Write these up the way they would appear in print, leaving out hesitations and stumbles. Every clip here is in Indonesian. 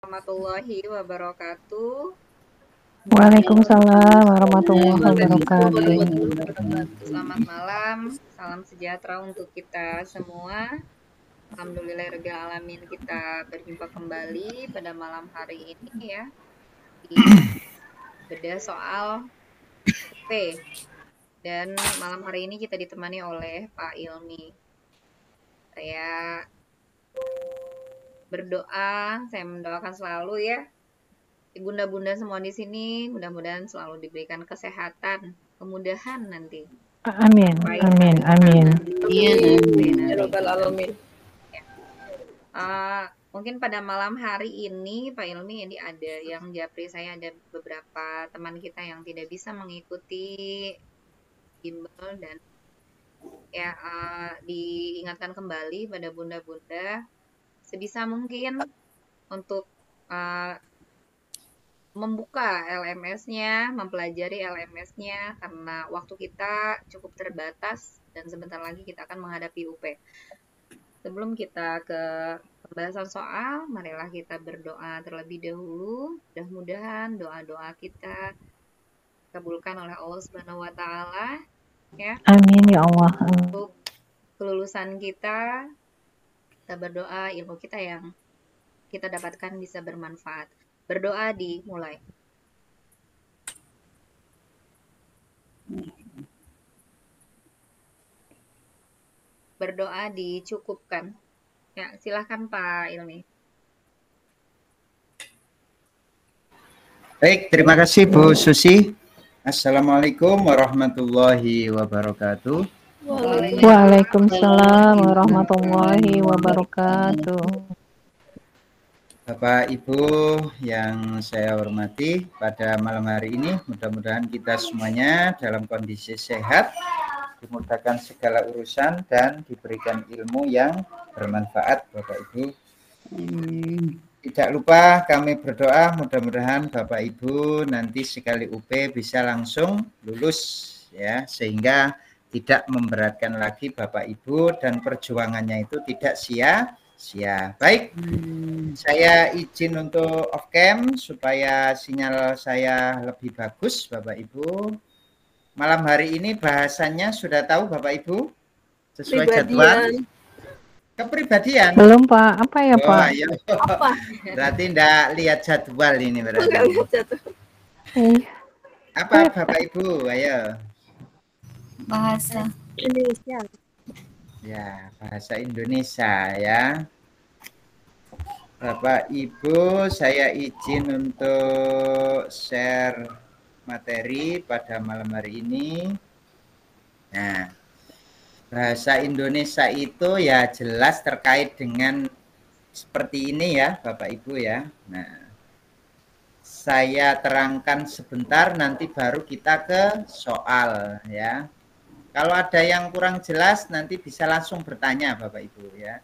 warahmatullahi wabarakatuh. Waalaikumsalam warahmatullahi wabarakatuh. Selamat malam, salam sejahtera untuk kita semua. Alhamdulillahirabbil alamin, kita berjumpa kembali pada malam hari ini ya di bedah soal UP. Dan malam hari ini kita ditemani oleh Pak Ilmi. Saya berdoa, saya mendoakan selalu ya bunda-bunda semua di sini, mudah-mudahan selalu diberikan kesehatan, kemudahan nanti. Amin, amin, amin. Mungkin pada malam hari ini Pak Ilmi ini ada yang japri saya, ada beberapa teman kita yang tidak bisa mengikuti bimbel dan ya diingatkan kembali pada bunda-bunda sebisa mungkin untuk membuka LMS-nya, mempelajari LMS-nya karena waktu kita cukup terbatas dan sebentar lagi kita akan menghadapi UP. Sebelum kita ke pembahasan soal, marilah kita berdoa terlebih dahulu. Mudah-mudahan doa-doa kita dikabulkan oleh Allah Subhanahu wa taala ya. Amin ya Allah. Untuk kelulusan kita berdoa ilmu kita yang kita dapatkan bisa bermanfaat. Berdoa dimulai. Berdoa dicukupkan. Ya, silahkan Pak Ilmi. Baik, terima kasih Bu Susi. Assalamualaikum warahmatullahi wabarakatuh. Waalaikumsalam warahmatullahi wabarakatuh. Bapak Ibu yang saya hormati, pada malam hari ini mudah-mudahan kita semuanya dalam kondisi sehat, dimudahkan segala urusan dan diberikan ilmu yang bermanfaat Bapak Ibu. Tidak lupa kami berdoa mudah-mudahan Bapak Ibu nanti sekali UP bisa langsung lulus ya, sehingga tidak memberatkan lagi Bapak Ibu dan perjuangannya itu tidak sia-sia. Baik, saya izin untuk off cam supaya sinyal saya lebih bagus Bapak Ibu. Malam hari ini bahasannya sudah tahu Bapak Ibu? Sesuai jadwal? Kepribadian. Belum Pak, apa ya Pak? Ayo. Apa? Berarti enggak lihat jadwal ini berarti. Apa Bapak Ibu? Ayo. Bahasa Indonesia. Ya, bahasa Indonesia ya. Bapak Ibu, saya izin untuk share materi pada malam hari ini. Nah, bahasa Indonesia itu ya jelas terkait dengan seperti ini ya Bapak Ibu ya. Nah, saya terangkan sebentar nanti baru kita ke soal ya. Kalau ada yang kurang jelas nanti bisa langsung bertanya Bapak Ibu ya.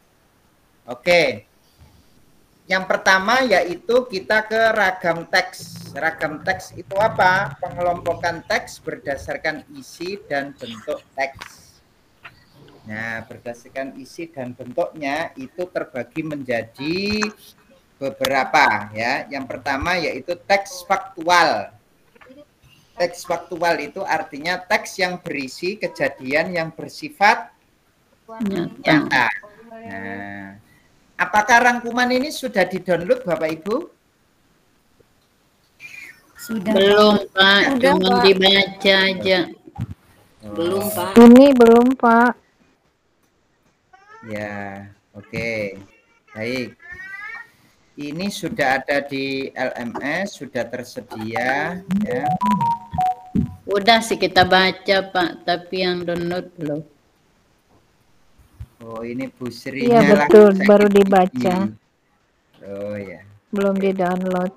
Oke. Yang pertama yaitu kita ke ragam teks. Ragam teks itu apa? Pengelompokan teks berdasarkan isi dan bentuk teks. Nah, berdasarkan isi dan bentuknya itu terbagi menjadi beberapa ya. Yang pertama yaitu teks faktual. Teks faktual itu artinya teks yang berisi kejadian yang bersifat nyata. Nah, apakah rangkuman ini sudah di-download Bapak Ibu? sudah Belum Pak, Udah, cuma Pak. dibaca aja. Belum Pak. Ini belum Pak. Ya, oke. Baik. Ini sudah ada di LMS, sudah tersedia ya. Udah sih kita baca Pak, tapi yang download belum. Oh, ini Bu Iya Srinya betul, lagi baru sakit dibaca. gigi. Oh ya. Belum di-download.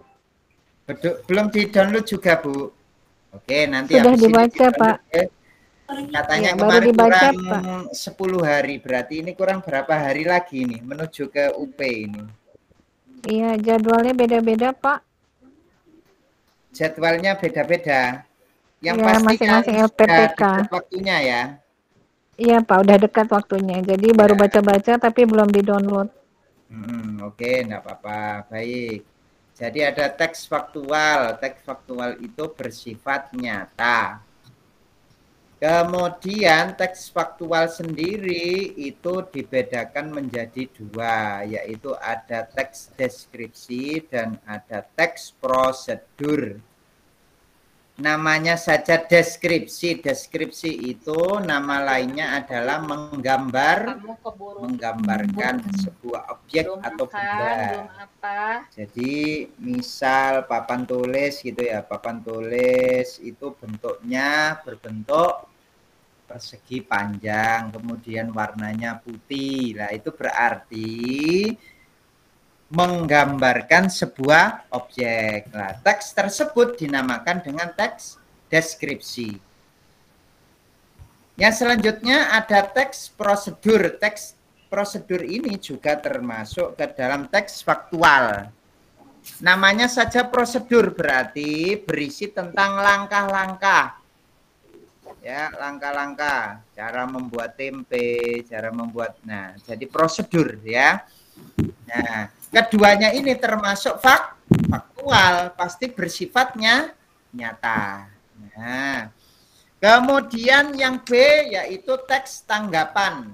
Belum di-download juga, Bu. Oke, nanti Sudah habis ini dibaca di-download, Pak. ya. Katanya Ya, baru kemarin dibaca kurang Pak. 10 hari, berarti ini kurang berapa hari lagi nih menuju ke UP ini? Iya, jadwalnya beda-beda Pak. Jadwalnya beda-beda. Yang Ya, pasti kan masing-masing sudah LPTK. dekat waktunya ya. Iya Pak, udah dekat waktunya. Jadi baru Ya. baca-baca tapi belum di-download. Oke, enggak apa-apa. Baik. Jadi ada teks faktual. Teks faktual itu bersifat nyata. Kemudian teks faktual sendiri itu dibedakan menjadi dua, yaitu ada teks deskripsi dan ada teks prosedur. Namanya saja deskripsi. Deskripsi itu nama lainnya adalah menggambarkan sebuah objek atau benda. Jadi misal papan tulis gitu ya, papan tulis itu bentuknya berbentuk persegi panjang, kemudian warnanya putih. Nah, itu berarti menggambarkan sebuah objek. Nah, teks tersebut dinamakan dengan teks deskripsi. Yang selanjutnya ada teks prosedur. Teks prosedur ini juga termasuk ke dalam teks faktual. Namanya saja prosedur, berarti berisi tentang langkah-langkah. Ya, langkah-langkah, cara membuat tempe, cara membuat. Nah, jadi prosedur ya. Nah, keduanya ini termasuk faktual, pasti bersifatnya nyata. Nah, kemudian yang B yaitu teks tanggapan.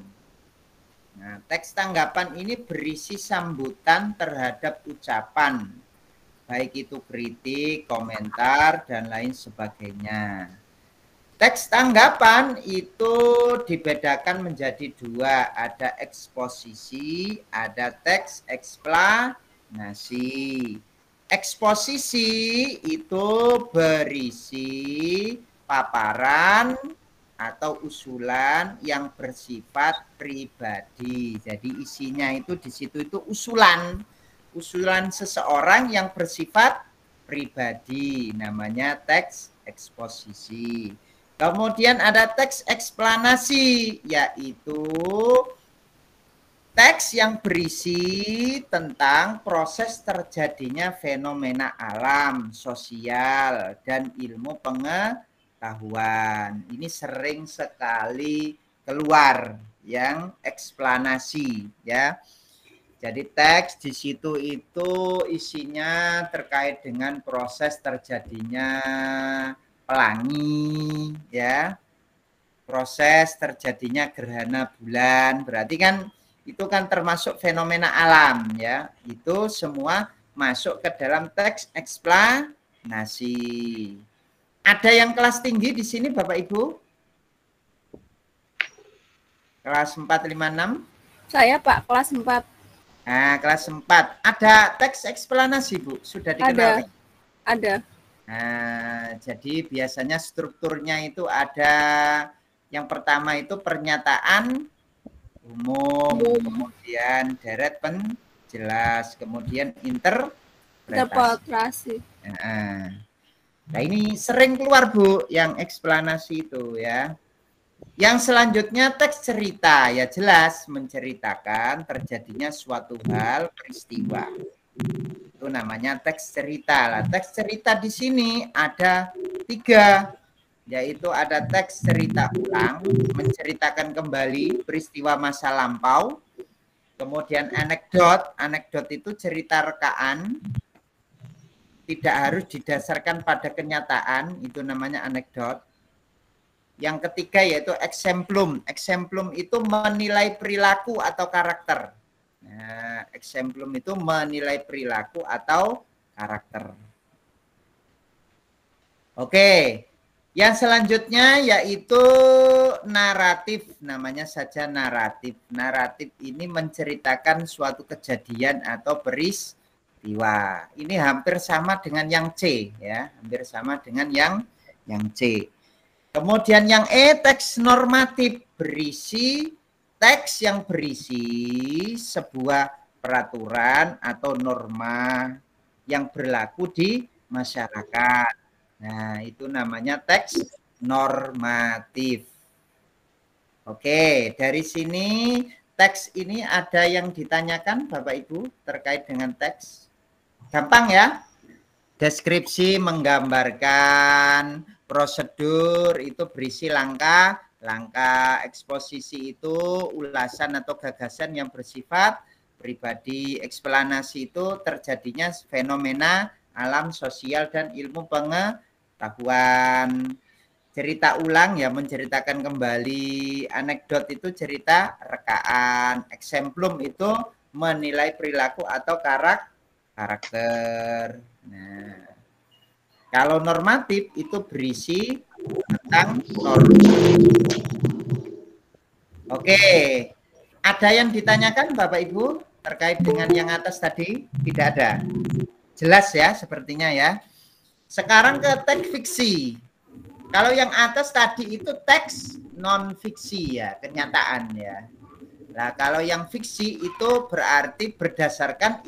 Nah, teks tanggapan ini berisi sambutan terhadap ucapan, baik itu kritik, komentar, dan lain sebagainya. Teks tanggapan itu dibedakan menjadi dua, ada eksposisi, ada teks eksplanasi. Eksposisi itu berisi paparan atau usulan yang bersifat pribadi. Jadi isinya itu di situ itu usulan seseorang yang bersifat pribadi, namanya teks eksposisi. Kemudian ada teks eksplanasi, yaitu teks yang berisi tentang proses terjadinya fenomena alam, sosial, dan ilmu pengetahuan. Ini sering sekali keluar yang eksplanasi, ya. Jadi teks di situ itu isinya terkait dengan proses terjadinya pelangi, ya, proses terjadinya gerhana bulan, berarti kan itu kan termasuk fenomena alam, ya, itu semua masuk ke dalam teks eksplanasi. Ada yang kelas tinggi di sini Bapak Ibu? Kelas 4, 5, 6? Saya Pak, kelas 4. Nah, kelas 4. Ada teks eksplanasi Bu, sudah dikenal? Ada. Nah, jadi biasanya strukturnya itu ada, yang pertama itu pernyataan umum, kemudian deret penjelas, kemudian interpretasi. Nah, ini sering keluar Bu yang eksplanasi itu, ya. Yang selanjutnya teks cerita, ya jelas menceritakan terjadinya suatu hal, peristiwa. Itu namanya teks cerita. Lah, teks cerita di sini ada 3, yaitu ada teks cerita ulang, menceritakan kembali peristiwa masa lampau. Kemudian anekdot, anekdot itu cerita rekaan, tidak harus didasarkan pada kenyataan, itu namanya anekdot. Yang ketiga yaitu eksemplum. Eksemplum itu menilai perilaku atau karakter. Nah, eksemplum itu menilai perilaku atau karakter. Oke, yang selanjutnya yaitu naratif, namanya saja naratif. Naratif ini menceritakan suatu kejadian atau peristiwa. Ini hampir sama dengan yang C, ya, hampir sama dengan yang C. Kemudian yang E, teks normatif, berisi teks yang berisi sebuah peraturan atau norma yang berlaku di masyarakat. Nah, itu namanya teks normatif. Oke, dari sini teks ini ada yang ditanyakan Bapak Ibu terkait dengan teks? Gampang ya? Deskripsi menggambarkan, prosedur itu berisi langkah, eksposisi itu ulasan atau gagasan yang bersifat pribadi. Eksplanasi itu terjadinya fenomena alam sosial dan ilmu pengetahuan. Cerita ulang ya menceritakan kembali. Anekdot itu cerita rekaan. Exemplum itu menilai perilaku atau karakter. Nah, kalau normatif itu berisi tentang norma. Oke, ada yang ditanyakan Bapak Ibu terkait dengan yang atas tadi? Tidak ada. Jelas ya sepertinya ya. Sekarang ke teks fiksi. Kalau yang atas tadi itu teks non fiksi ya, kenyataan ya. Nah, kalau yang fiksi itu berarti berdasarkan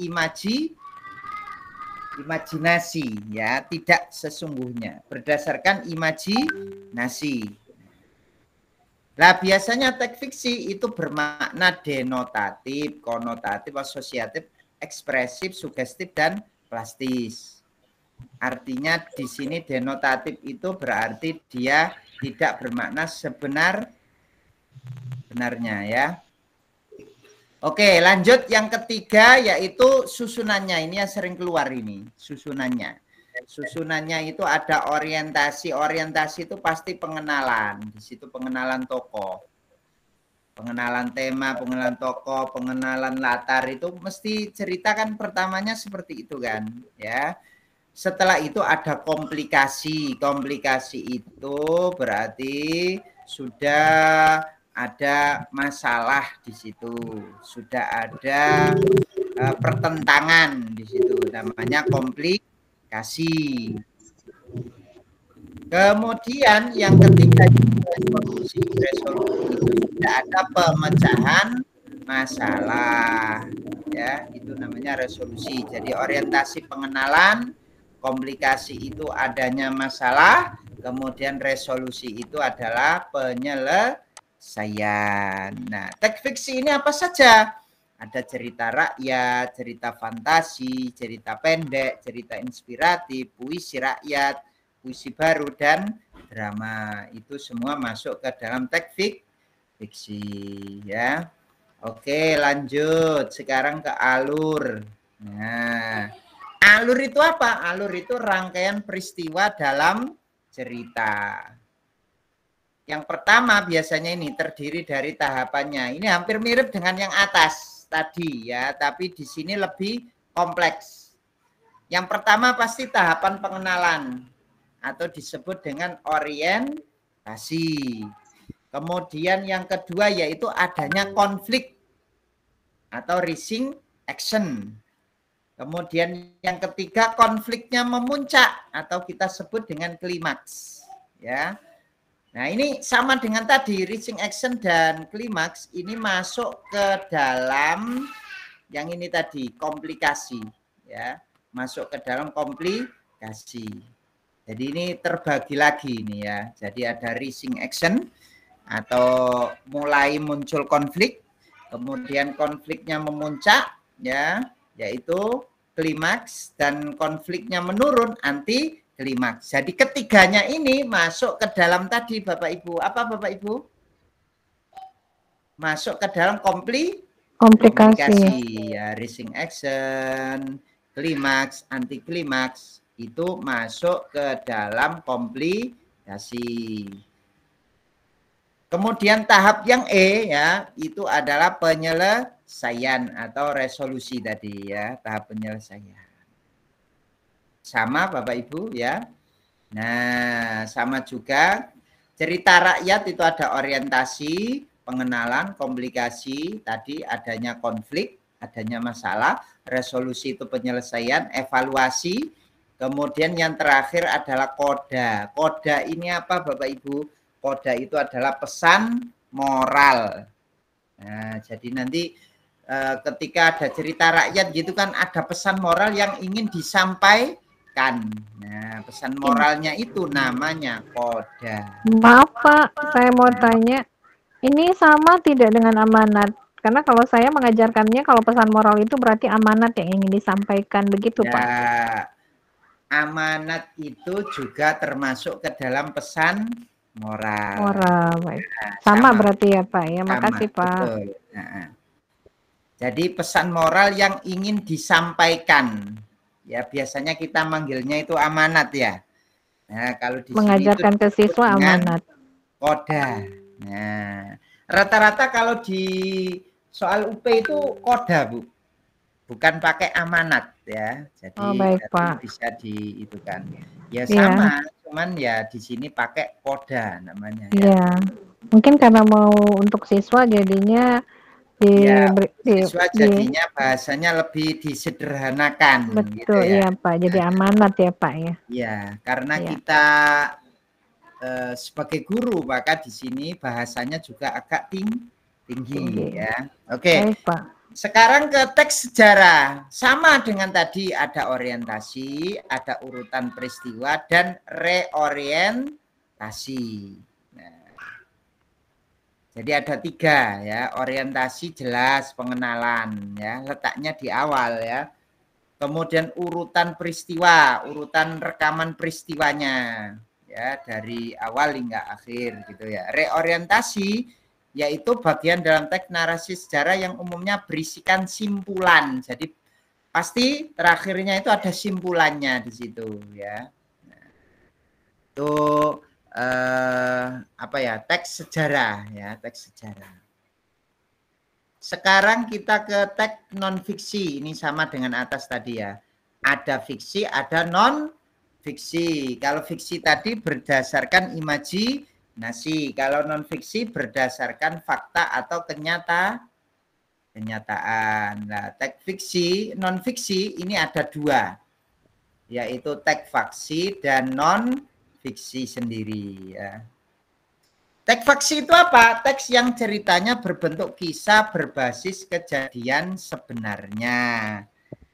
imajinasi ya, tidak sesungguhnya, berdasarkan imajinasi. Nah, biasanya teks fiksi itu bermakna denotatif, konotatif, asosiatif, ekspresif, sugestif, dan plastis. Artinya di sini denotatif itu berarti dia tidak bermakna sebenarnya ya. Oke, lanjut yang ketiga yaitu susunannya. Ini yang sering keluar ini, susunannya. Susunannya itu ada orientasi. Orientasi itu pasti pengenalan. Di situ pengenalan tokoh. Pengenalan tema, pengenalan tokoh, pengenalan latar itu mesti cerita kan pertamanya seperti itu kan, ya. Setelah itu ada komplikasi. Komplikasi itu berarti sudah ada masalah di situ, sudah ada pertentangan di situ, namanya komplikasi. Kemudian yang ketiga resolusi. Resolusi itu sudah ada pemecahan masalah, ya itu namanya resolusi. Jadi orientasi pengenalan, komplikasi itu adanya masalah, kemudian resolusi itu adalah penyelesaian. Nah, teks fiksi ini apa saja? Ada cerita rakyat, cerita fantasi, cerita pendek, cerita inspiratif, puisi rakyat, puisi baru, dan drama. Itu semua masuk ke dalam teks fiksi ya. Oke, lanjut. Sekarang ke alur. Nah, alur itu apa? Alur itu rangkaian peristiwa dalam cerita. Yang pertama biasanya ini terdiri dari tahapannya. Ini hampir mirip dengan yang atas tadi ya, tapi di sini lebih kompleks. Yang pertama pasti tahapan pengenalan atau disebut dengan orientasi. Kemudian yang kedua yaitu adanya konflik atau rising action. Kemudian yang ketiga konfliknya memuncak atau kita sebut dengan klimaks ya. Nah, ini sama dengan tadi rising action dan klimaks ini masuk ke dalam yang ini tadi komplikasi ya, masuk ke dalam komplikasi. Jadi ini terbagi lagi ini ya. Jadi ada rising action atau mulai muncul konflik, kemudian konfliknya memuncak ya, yaitu klimaks, dan konfliknya menurun anti klimaks. Jadi ketiganya ini masuk ke dalam tadi Bapak Ibu. Apa Bapak Ibu? Masuk ke dalam komplikasi ya, rising action, klimaks, anti klimaks itu masuk ke dalam komplikasi. Kemudian tahap yang E ya, itu adalah penyelesaian atau resolusi tadi ya, tahap penyelesaian. Sama Bapak Ibu ya. Nah, sama juga cerita rakyat itu ada orientasi, pengenalan, komplikasi, tadi adanya konflik, adanya masalah, resolusi itu penyelesaian, evaluasi, kemudian yang terakhir adalah koda. Koda ini apa Bapak Ibu? Koda itu adalah pesan moral. Nah, jadi nanti ketika ada cerita rakyat gitu kan ada pesan moral yang ingin disampaikan. Nah, pesan moralnya itu namanya koda. Maaf Pak, saya mau tanya, ini sama tidak dengan amanat? Karena kalau saya mengajarkannya kalau pesan moral itu berarti amanat yang ingin disampaikan, begitu Ya, Pak? amanat itu juga termasuk ke dalam pesan moral. Moral, baik. Nah, Sama berarti ya Pak ya, sama, makasih Pak. betul. Nah, Jadi pesan moral yang ingin disampaikan. Ya, biasanya kita manggilnya itu amanat ya. Nah, kalau di sini Mengajarkan ke itu siswa dengan amanat. koda. Nah, rata-rata kalau di soal UP itu koda, Bu. Bukan pakai amanat ya. Jadi Oh, baik, nanti Pak. bisa di itu kan. Ya Iya. sama, cuman ya di sini pakai koda namanya ya. Iya. Mungkin karena mau untuk siswa jadinya Ya, di siswa jadinya bahasanya lebih disederhanakan gitu betul, ya. iya Pak. Jadi amanat ya Pak ya. Ya, karena Iya. kita sebagai guru maka di sini bahasanya juga agak tinggi ya. Oke. Baik Pak. Sekarang ke teks sejarah. Sama dengan tadi, ada orientasi, ada urutan peristiwa, dan reorientasi. Nah, jadi ada 3 ya. Orientasi jelas, pengenalan ya, letaknya di awal ya. Kemudian urutan peristiwa, urutan rekaman peristiwanya ya, dari awal hingga akhir gitu ya. Reorientasi yaitu bagian dalam teks narasi sejarah yang umumnya berisikan simpulan. Jadi pasti terakhirnya itu ada simpulannya di situ ya. Nah, itu apa ya, teks sejarah ya, teks sejarah. Sekarang kita ke teks non fiksi. Ini sama dengan atas tadi ya. Ada fiksi, ada non fiksi. Kalau fiksi tadi berdasarkan imajinasi. Kalau non fiksi berdasarkan fakta atau kenyataan. Nah, teks fiksi, non fiksi ini ada 2. Yaitu teks faksi dan non fiksi sendiri ya. Teks faksi itu apa? Teks yang ceritanya berbentuk kisah berbasis kejadian sebenarnya.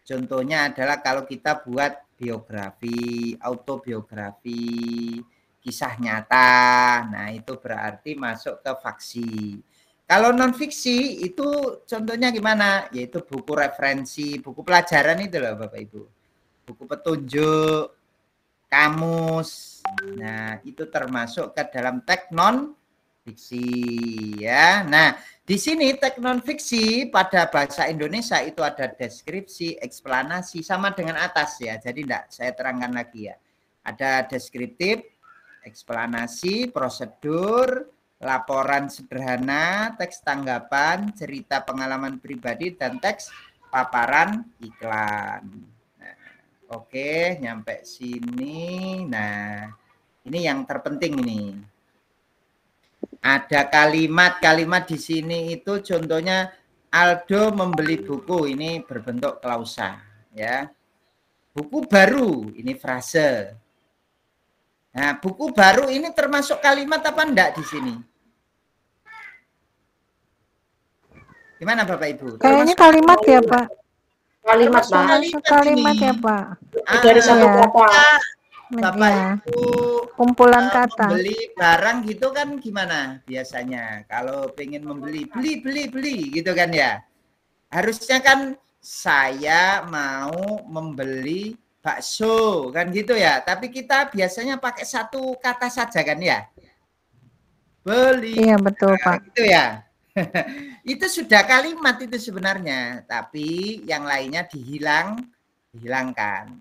Contohnya adalah kalau kita buat biografi, autobiografi, kisah nyata. Nah, itu berarti masuk ke faksi. Kalau non fiksi itu contohnya gimana? Yaitu buku referensi, buku pelajaran itu loh Bapak Ibu. Buku petunjuk, kamus. Nah, itu termasuk ke dalam teks non fiksi ya. Nah, di sini teks non fiksi pada bahasa Indonesia itu ada deskripsi, eksplanasi sama dengan atas ya. Jadi enggak saya terangkan lagi ya. Ada deskriptif, eksplanasi, prosedur, laporan sederhana, teks tanggapan, cerita pengalaman pribadi dan teks paparan iklan. Nah, oke, nyampe sini. Nah, ini yang terpenting ini. Ada kalimat-kalimat di sini itu contohnya Aldo membeli buku, ini berbentuk klausa ya. Buku baru, ini frase. Nah, buku baru ini termasuk kalimat apa enggak di sini? Gimana Bapak Ibu? Kayaknya kalimat ya Pak. Kalimat, Pak. Termasuk kalimat ya Pak. Dari satu ya. kata. Bapak Ya. Ibu Kumpulan kata. membeli barang gitu kan gimana biasanya? Kalau pengen membeli, beli gitu kan ya. Harusnya kan saya mau membeli bakso kan gitu ya. Tapi kita biasanya pakai satu kata saja kan ya. Beli. Iya betul Pak. Gitu ya. Itu sudah kalimat itu sebenarnya, tapi yang lainnya dihilangkan.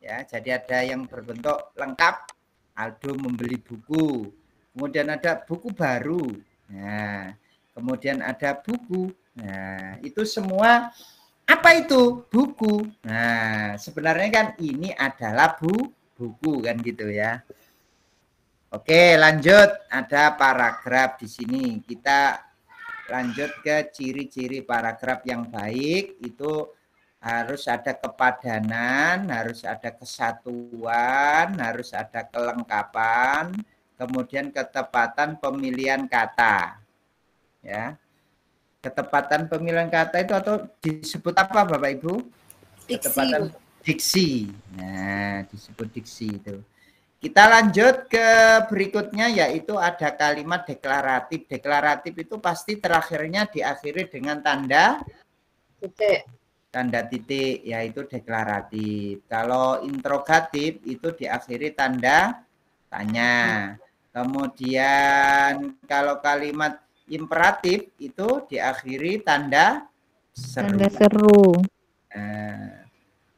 Ya, jadi ada yang berbentuk lengkap, Aldo membeli buku. Kemudian ada buku baru. Nah, kemudian ada buku. Nah, itu semua apa itu? Buku. Nah, sebenarnya kan ini adalah buku kan gitu ya. Oke, lanjut. Ada paragraf di sini. Kita lanjut ke ciri-ciri paragraf yang baik. Itu harus ada kepadanan, harus ada kesatuan, harus ada kelengkapan, kemudian ketepatan pemilihan kata. Ya. Ketepatan pemilihan kata itu atau disebut apa Bapak Ibu? Ketepatan diksi. Nah, disebut diksi itu. Kita lanjut ke berikutnya yaitu ada kalimat deklaratif. Deklaratif itu pasti terakhirnya diakhiri dengan tanda Titik. Tanda titik, yaitu deklaratif. Kalau interrogatif itu diakhiri tanda tanya. Kemudian kalau kalimat imperatif itu diakhiri tanda seru. Tanda seru. Nah,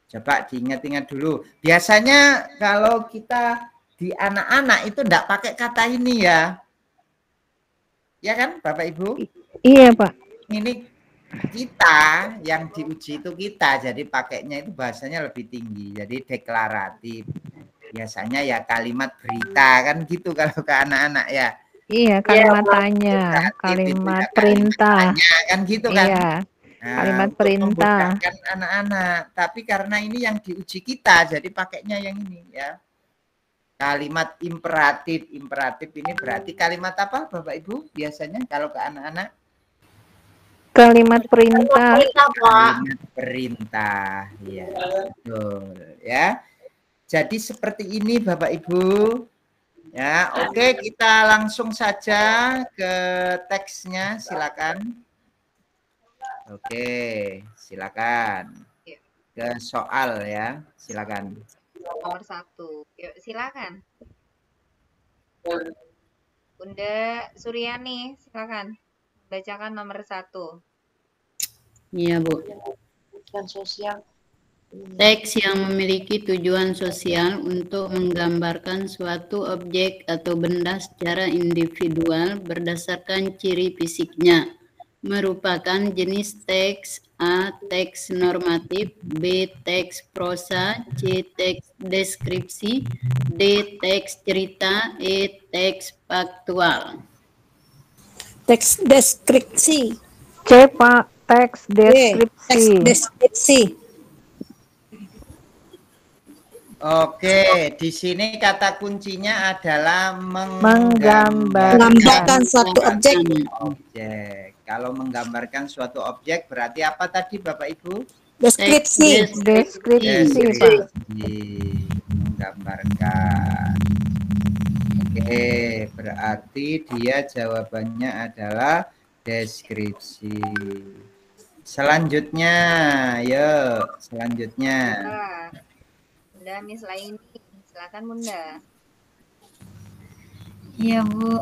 coba diingat-ingat dulu. Biasanya kalau kita di anak-anak itu enggak pakai kata ini ya. Ya kan, Bapak Ibu? Iya, Pak. Ini kita yang diuji itu kita, jadi pakainya itu bahasanya lebih tinggi, jadi deklaratif. Biasanya ya kalimat berita kan gitu kalau ke anak-anak ya. Iya, kalimat Pak. tanya, Kreatif itu kalimat ya kalimat perintah. tanya kan gitu kan. Iya, Nah, kalimat untuk perintah. memudahkan anak-anak. Tapi karena ini yang diuji kita, jadi pakainya yang ini ya. Kalimat imperatif. Imperatif ini berarti kalimat apa Bapak Ibu biasanya kalau ke anak-anak? Kalimat perintah. Perintah, Pak. Kalimat perintah. Ya, betul ya. Jadi seperti ini Bapak Ibu. Ya, oke, kita langsung saja ke teksnya, silakan. Oke, silakan. Ya. Ke soal ya, silakan. Nomor 1. Yuk, silakan. Bunda Suryani, silakan. Bacakan nomor 1. Iya, Bu. Dan sosial. Teks yang memiliki tujuan sosial untuk menggambarkan suatu objek atau benda secara individual berdasarkan ciri fisiknya merupakan jenis teks A. Teks normatif, B. Teks prosa, C. Teks deskripsi, D. Teks cerita, E. Teks faktual. Teks deskripsi. C, Pak. Teks deskripsi. Deskripsi. Oke, di sini kata kuncinya adalah Menggambarkan suatu objek. objek. Kalau menggambarkan suatu objek berarti apa tadi Bapak Ibu? Deskripsi. Deskripsi, Pak. Menggambarkan. Oke, berarti dia jawabannya adalah deskripsi. Selanjutnya, yuk, selanjutnya. Bunda Miss Laini, silakan Bunda. Iya, Bu.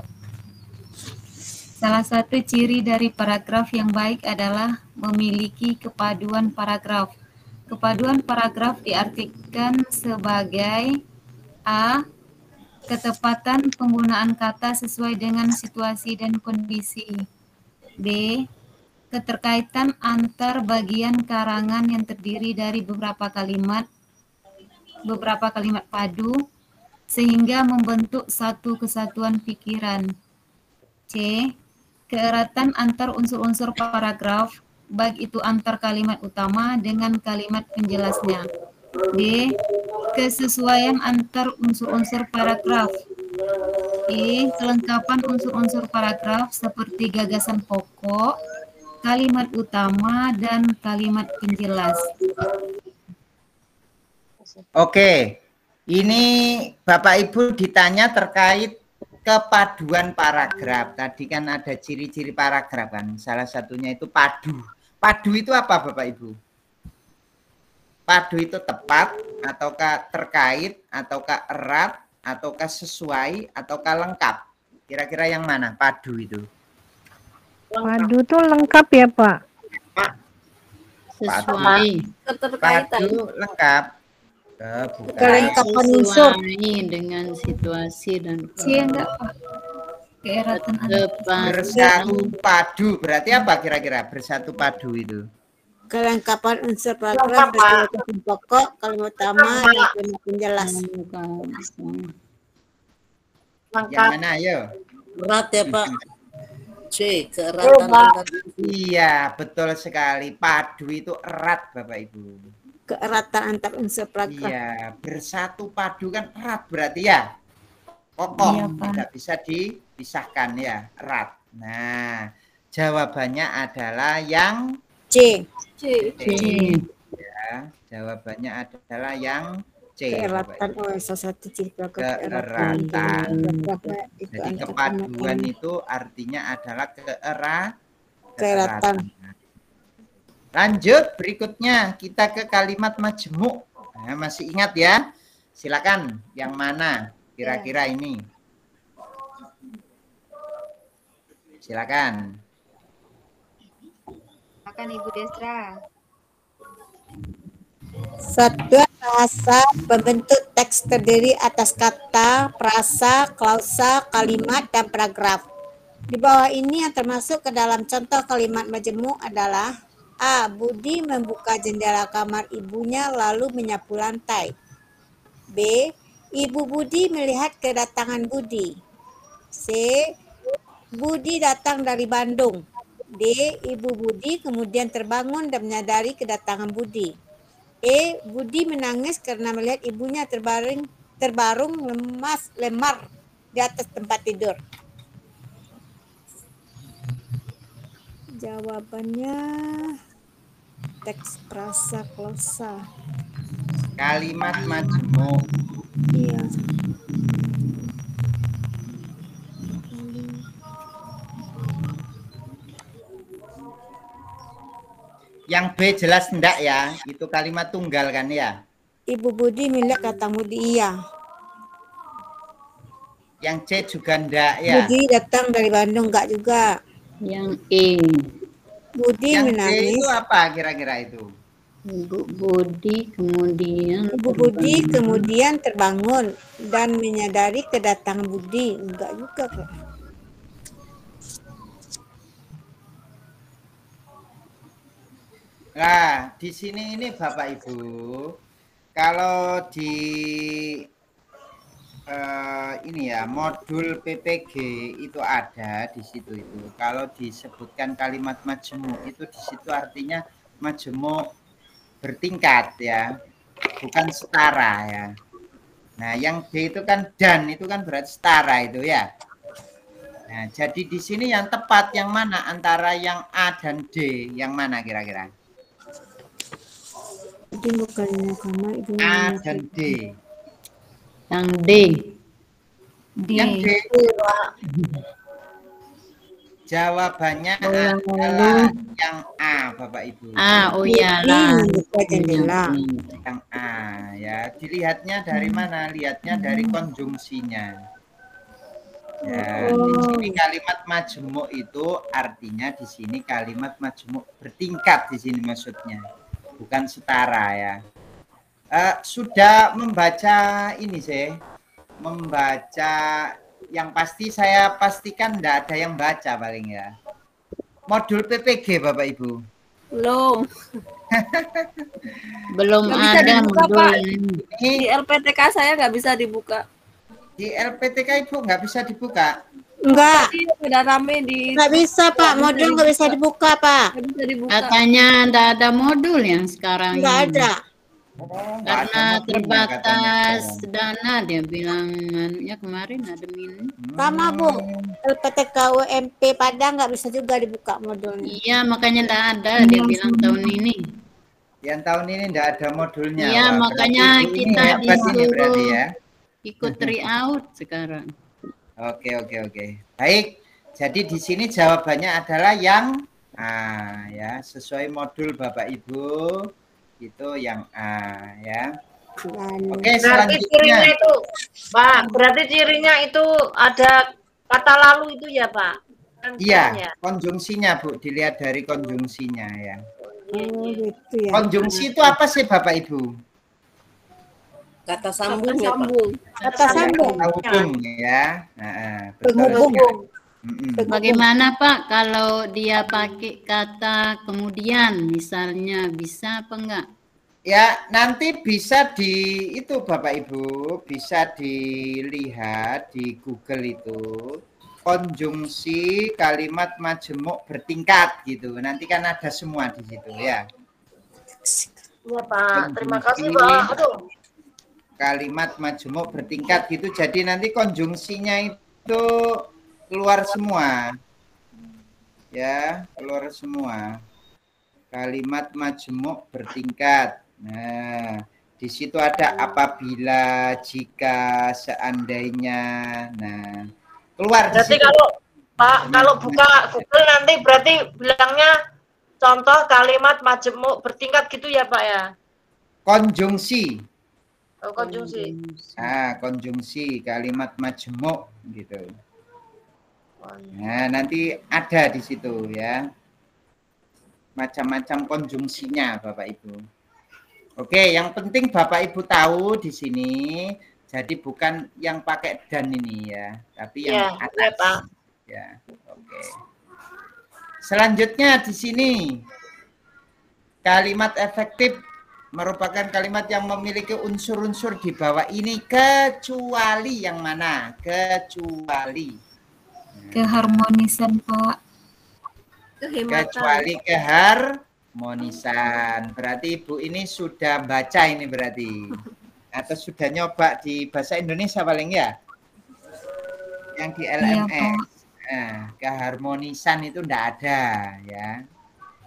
Salah satu ciri dari paragraf yang baik adalah memiliki kepaduan paragraf. Kepaduan paragraf diartikan sebagai A. Ketepatan penggunaan kata sesuai dengan situasi dan kondisi. B. Keterkaitan antar bagian karangan yang terdiri dari beberapa kalimat padu sehingga membentuk satu kesatuan pikiran. C. Keeratan antar unsur-unsur paragraf, baik itu antar kalimat utama dengan kalimat penjelasnya. D. Kesesuaian antar unsur-unsur paragraf. E. Kelengkapan unsur-unsur paragraf seperti gagasan pokok, kalimat utama, dan kalimat penjelas. Oke, ini Bapak Ibu ditanya terkait kepaduan paragraf. Tadi kan ada ciri-ciri paragraf kan, salah satunya itu padu. Padu itu apa Bapak Ibu? Padu itu tepat, ataukah terkait, ataukah erat, ataukah sesuai, ataukah lengkap? Kira-kira yang mana padu itu? Padu tuh lengkap ya, Pak? Sesuai. Padu lengkap. Kelengkapan unsur. Sesuai dengan situasi dan C enggak, Pak? Keeratan bersatu padu. Berarti apa kira-kira bersatu padu itu? Kelengkapan unsur paragraf, gagasan pokok, kalimat utama, dan kalimat penjelas. Yang mana ayo? Berat ya Pak. C. Keeratan antar. Iya, betul sekali. Padu itu erat Bapak Ibu. Keeratan antar unsur paragraf. Iya, bersatu padu kan erat berarti ya. Kokoh, Iya, Pak. tidak bisa dipisahkan ya, erat. Nah, jawabannya adalah yang C. C. Ya, jawabannya adalah yang C. Keeratan salah satu ciri paragraf. Keeratan. Itu Jadi antar kepaduan kalimat. itu artinya adalah Keeratan. keeratan. Lanjut berikutnya kita ke kalimat majemuk. Nah, masih ingat ya? Silakan yang mana kira-kira ini? Silakan. Silakan Ibu Desra. Satuan bahasa pembentuk teks terdiri atas kata, frasa, klausa, kalimat, dan paragraf. Di bawah ini yang termasuk ke dalam contoh kalimat majemuk adalah: A. Budi membuka jendela kamar ibunya lalu menyapu lantai. B. Ibu Budi melihat kedatangan Budi. C. Budi datang dari Bandung. D. Ibu Budi kemudian terbangun dan menyadari kedatangan Budi. E. Budi menangis karena melihat ibunya terbarung lemar di atas tempat tidur. Jawabannya teks, frasa, klausa. Kalimat majemuk. Iya. Yang B jelas enggak ya? Itu kalimat tunggal kan ya? Ibu Budi melihat datang Budi, iya. Yang C juga enggak ya? Budi datang dari Bandung, enggak juga. Yang E. Budi Yang D menangis. itu apa kira-kira itu? Ibu Budi kemudian Ibu Budi kemudian terbangun dan menyadari kedatangan Budi, enggak juga kok. Nah, di sini ini Bapak Ibu, kalau di ini ya modul PPG itu ada di situ itu. Kalau disebutkan kalimat majemuk itu di situ artinya majemuk bertingkat ya, bukan setara ya. Nah, yang D itu kan dan itu kan berarti setara itu ya. Nah, jadi di sini yang tepat yang mana antara yang A dan D, yang mana kira-kira? Budi bukannya kamar itu A dan D. yang D. Yang D. Jawabannya adalah yang A, Bapak Ibu. A, oh iyalah. membuka jendela. Yang A ya. Dilihatnya dari mana? Lihatnya dari konjungsinya. Ya, di sini kalimat majemuk itu artinya di sini kalimat majemuk bertingkat di sini maksudnya. Bukan setara ya. Sudah membaca ini sih. Membaca yang pasti saya pastikan enggak ada yang baca paling ya. Modul PPG Bapak Ibu. Belum. Belum Nggak bisa ada dibuka, modul Pak. ini. Di LPTK saya nggak bisa dibuka. Di LPTK Ibu nggak bisa dibuka. Enggak, Tadi udah rame di. enggak bisa Pak, modul enggak bisa dibuka Pak. Nggak bisa dibuka. Katanya enggak ada modul yang sekarang Enggak ini. ada. Nggak ada Karena modulnya terbatas katanya dana dia bilang ya kemarin ada min. Sama Bu, LPTK UMP Padang enggak bisa juga dibuka modulnya. Iya makanya enggak ada dia bilang tahun ini. Yang tahun ini enggak ada modulnya. Iya Wah, makanya berarti Ibu ini kita hebat ini berarti disuruh ya. ikut tryout sekarang. Oke. Baik. Jadi di sini jawabannya adalah yang A ya, sesuai modul Bapak Ibu. Itu yang A ya. Oke, Berarti selanjutnya. cirinya itu, Pak, berarti cirinya itu ada kata lalu itu ya, Pak? Kan Iya, konjungsinya Bu, dilihat dari konjungsinya ya. Oh, gitu ya. Konjungsi itu apa sih Bapak Ibu? Kata sambung ya, Pak. Sambung. Kata sambung. Hubung ya. Betul. Penghubung. Bagaimana Pak kalau dia pakai kata kemudian misalnya bisa apa enggak? Ya, nanti bisa di itu Bapak Ibu, bisa dilihat di Google itu konjungsi kalimat majemuk bertingkat gitu. Nanti kan ada semua di situ ya. Iya, Pak. Terima kasih, Pak. Aduh. Kalimat majemuk bertingkat gitu. Jadi nanti konjungsinya itu keluar semua. Ya, keluar semua. Kalimat majemuk bertingkat. Nah, di situ ada apabila, jika, seandainya. Nah, keluar di Berarti situ. kalau Pak, kalau buka Google nanti berarti bilangnya contoh kalimat majemuk bertingkat gitu ya, Pak ya? Konjungsi. Oh, konjungsi. Konjungsi kalimat majemuk gitu. Nah, nanti ada di situ ya. macam-macam konjungsinya Bapak Ibu. Oke, yang penting Bapak Ibu tahu di sini, jadi bukan yang pakai dan ini ya, tapi yang Ya, atas. ya Pak. Ya, oke. Selanjutnya di sini kalimat efektif merupakan kalimat yang memiliki unsur-unsur di bawah ini kecuali yang mana? Kecuali. Keharmonisan, Pak. Kecuali keharmonisan. Berarti Ibu ini sudah baca ini berarti. Atau sudah nyoba di bahasa Indonesia paling ya? Yang di LMS. Nah, keharmonisan itu enggak ada ya.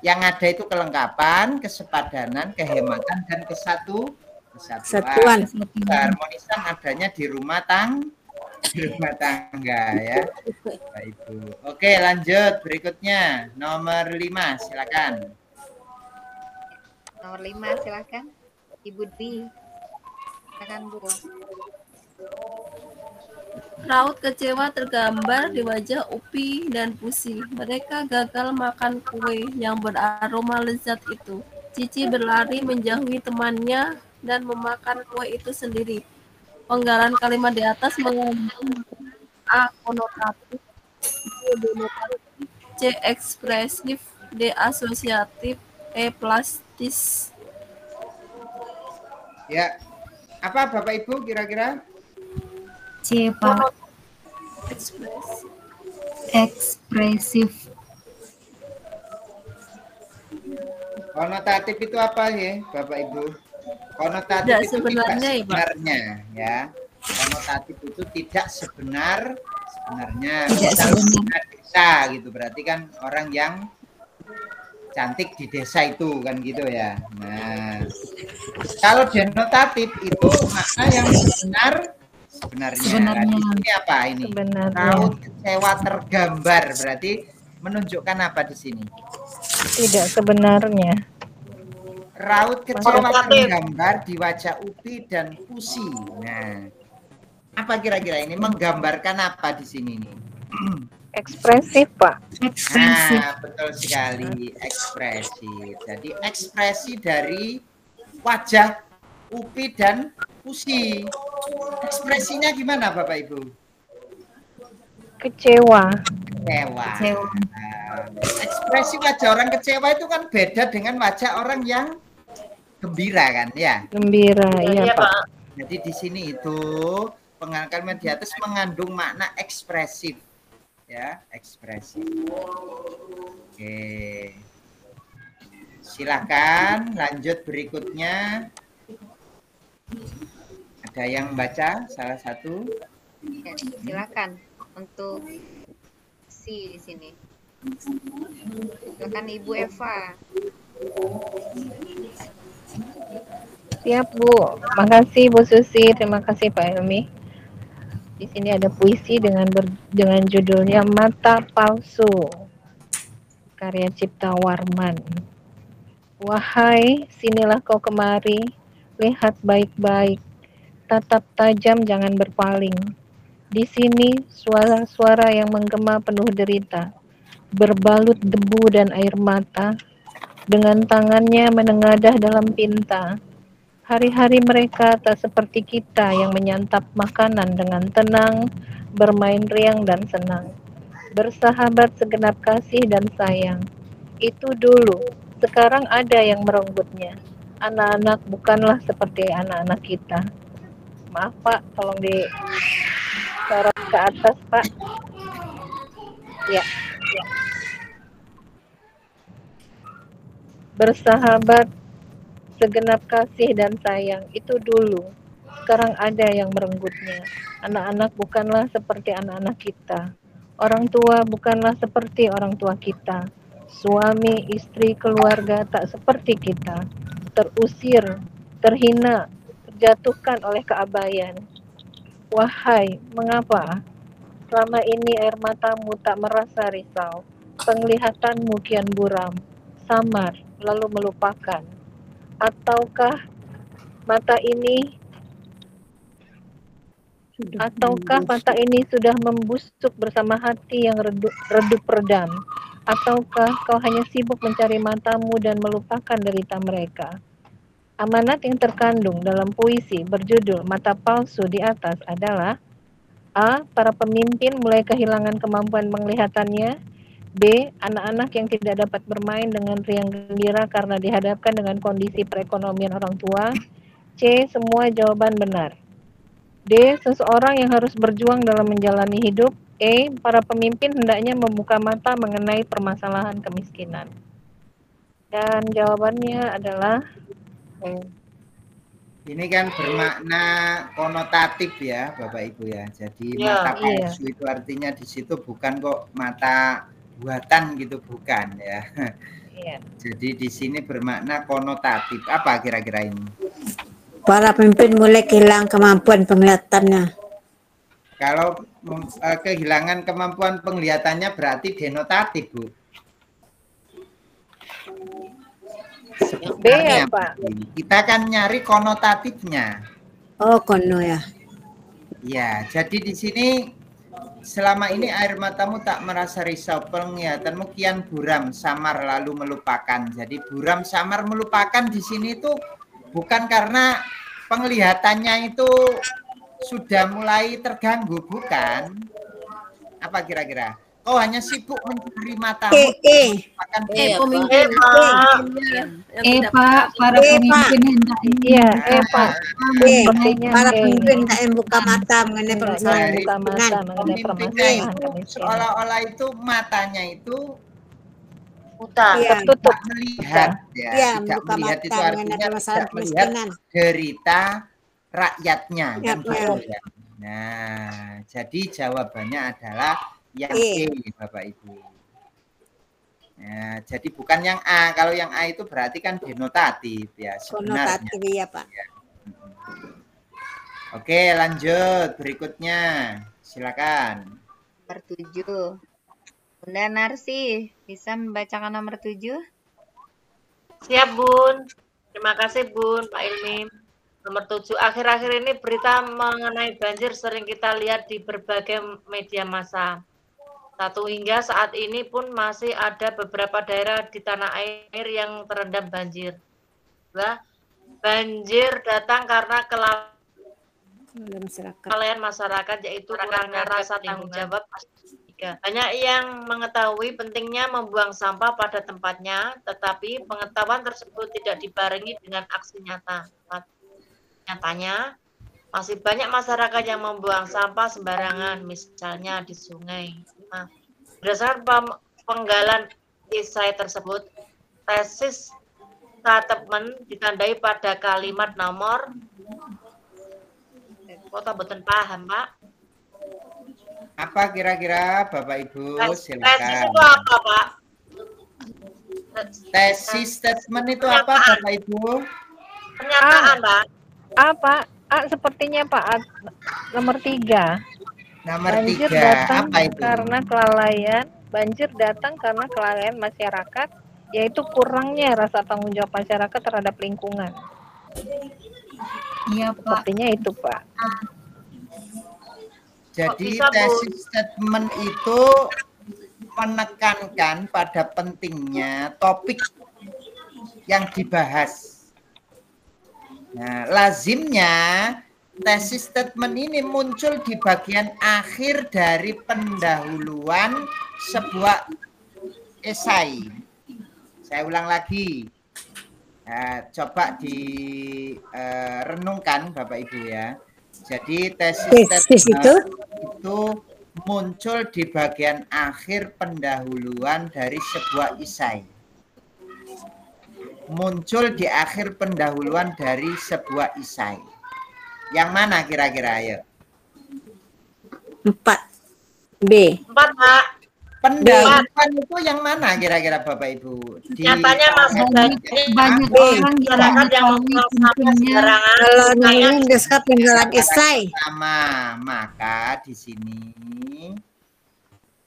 Yang ada itu kelengkapan, kesepadanan, kehematan, dan kesatuan. Keharmonisan adanya di rumah tangga ya, Bapak Ibu. Oke, lanjut berikutnya nomor 5, silakan. Nomor 5, silakan. Ibu Dwi. Silakan, Bu. Raut kecewa tergambar di wajah Upi dan Pusi. Mereka gagal makan kue yang beraroma lezat itu. Cici berlari menjauhi temannya dan memakan kue itu sendiri. Penggalan kalimat di atas mengandung A. Konotatif, B. denotatif, C. ekspresif, D. asosiatif, E. plastis. Ya, apa Bapak Ibu kira-kira? C, Pak. Ekspresif. Konotatif itu apa ya, Bapak Ibu? Konotatif Tidak itu sebenarnya, tidak ya, Pak. sebenarnya ya. Konotatif itu tidak sebenarnya. Tidak Misalnya desa gitu, berarti kan orang yang cantik di desa itu kan gitu ya. Nah, kalau denotatif itu makna yang sebenarnya. Nah, di sini apa ini? Raut kecewa tergambar berarti menunjukkan apa di sini? Tidak sebenarnya. Raut kecewa tergambar di wajah Upi dan Pusi. Nah, apa kira-kira ini menggambarkan apa di sini nih? Ekspresif, Pak. Nah, betul sekali, ekspresif. Jadi ekspresi dari wajah Upi dan Pusi. Ekspresinya gimana Bapak Ibu? Kecewa. Kecewa. Nah, ekspresi wajah orang kecewa itu kan beda dengan wajah orang yang gembira kan ya? Gembira, iya Pak. Jadi di sini itu penggalan kalimat di atas mengandung makna ekspresif. Ya, ekspresif. Oke. Silakan lanjut berikutnya. Ada yang baca salah satu? Ya, silakan untuk si di sini. Silakan Ibu Eva. Siap, Bu. Makasih Bu Susi, terima kasih Pak Helmi. Di sini ada puisi dengan judulnya Mata Palsu, karya Cipta Warman. Wahai, sinilah kau kemari, lihat baik-baik, tatap tajam jangan berpaling. Di sini suara-suara yang menggema penuh derita, berbalut debu dan air mata, dengan tangannya menengadah dalam pinta. Hari-hari mereka tak seperti kita yang menyantap makanan dengan tenang, bermain riang dan senang. Bersahabat segenap kasih dan sayang. Itu dulu, sekarang ada yang merenggutnya. Anak-anak bukanlah seperti anak-anak kita. Maaf Pak, tolong disorot ke atas Pak. Ya. Bersahabat segenap kasih dan sayang, itu dulu. Sekarang ada yang merenggutnya. Anak-anak bukanlah seperti anak-anak kita. Orang tua bukanlah seperti orang tua kita. Suami, istri, keluarga tak seperti kita. Terusir, terhina, terjatuhkan oleh keabayan. Wahai, mengapa? Selama ini air matamu tak merasa risau. Penglihatanmu kian buram, samar, lalu melupakan. Ataukah mata ini sudah membusuk bersama hati yang redup redam, Ataukah kau hanya sibuk mencari matamu dan melupakan derita mereka? Amanat yang terkandung dalam puisi berjudul Mata Palsu di atas adalah: A. Para pemimpin mulai kehilangan kemampuan penglihatannya. B. Anak-anak yang tidak dapat bermain dengan riang gembira karena dihadapkan dengan kondisi perekonomian orang tua. C. Semua jawaban benar. D. Seseorang yang harus berjuang dalam menjalani hidup. E. Para pemimpin hendaknya membuka mata mengenai permasalahan kemiskinan. Dan jawabannya adalah Ini kan bermakna konotatif ya, Bapak Ibu ya. Jadi mata palsu itu artinya di situ bukan kok mata buatan gitu, bukan ya. Iya. Jadi di sini bermakna konotatif. Apa kira-kira ini? Para pemimpin mulai kehilangan kemampuan penglihatannya. Kalau kehilangan kemampuan penglihatannya berarti denotatif, Bu. B ya, Pak. Kita kan nyari konotatifnya. Oh, kono ya. Ya, jadi di sini selama ini air matamu tak merasa risau, penglihatanmu kian buram, samar lalu melupakan. Jadi buram, samar, melupakan di sini itu bukan karena penglihatannya itu sudah mulai terganggu, bukan. Apa kira-kira? Kau hanya sibuk mencuri matamu. Pemimpin. Pak, para pemimpin hendaknya. Iya, Pak. Sepertinya Para pemimpin hendaknya buka mata mengenai permasalahan buka mata mengenai permasalahan kemiskinan. Seolah-olah itu matanya itu buta, tertutup, melihat ya, Iya, tidak buka melihat mata itu mengenai artinya permasalahan tidak melihat kemiskinan. derita rakyatnya kan Ya, gitu ya. Nah, jadi jawabannya adalah yang E, Bapak Ibu. Nah, jadi bukan yang A. Kalau yang A itu berarti kan denotatif ya sebenarnya. Konotatif ya, Pak. Ya. Oke, lanjut berikutnya. Silakan. Nomor 7. Bunda Narsi, bisa membacakan nomor 7? Siap, Bun. Terima kasih, Bun, Pak Ilmi. Nomor 7, akhir-akhir ini berita mengenai banjir sering kita lihat di berbagai media massa. Hingga saat ini pun masih ada beberapa daerah di tanah air yang terendam banjir. Banjir datang karena kelalaian masyarakat, yaitu kurangnya rasa tanggung jawab. Banyak yang mengetahui pentingnya membuang sampah pada tempatnya, tetapi pengetahuan tersebut tidak dibarengi dengan aksi nyata. Nyatanya, masih banyak masyarakat yang membuang sampah sembarangan, misalnya di sungai. Nah, berdasarkan penggalan esai tersebut, tesis statement ditandai pada kalimat nomor kota boten paham, Pak. Apa kira-kira Bapak Ibu? Silakan. Tesis itu apa, Pak? Tesis statement itu apa, Bapak Ibu? Pernyataan, Pak. Apa? Sepertinya Pak, nomor 3. Banjir datang apa itu? Karena kelalaian. Banjir datang karena kelalaian masyarakat, yaitu kurangnya rasa tanggung jawab masyarakat terhadap lingkungan. Iya, Pak. Sepertinya itu, Pak. Jadi tesis statement itu menekankan pada pentingnya topik yang dibahas. Nah, lazimnya tesis statement ini muncul di bagian akhir dari pendahuluan sebuah esai. Saya ulang lagi. Nah, coba direnungkan Bapak Ibu ya. Jadi tesis statement itu muncul di bagian akhir pendahuluan dari sebuah esai. Muncul di akhir pendahuluan dari sebuah esai. Yang mana kira-kira ayo? 4. B. 4, Pak. Pendahuluan itu yang mana kira-kira Bapak Ibu? Nyatanya masih banyak orang yang membuang sampah sembarangan. Kalau ini deskripsi peninggalan esai. Maka di sini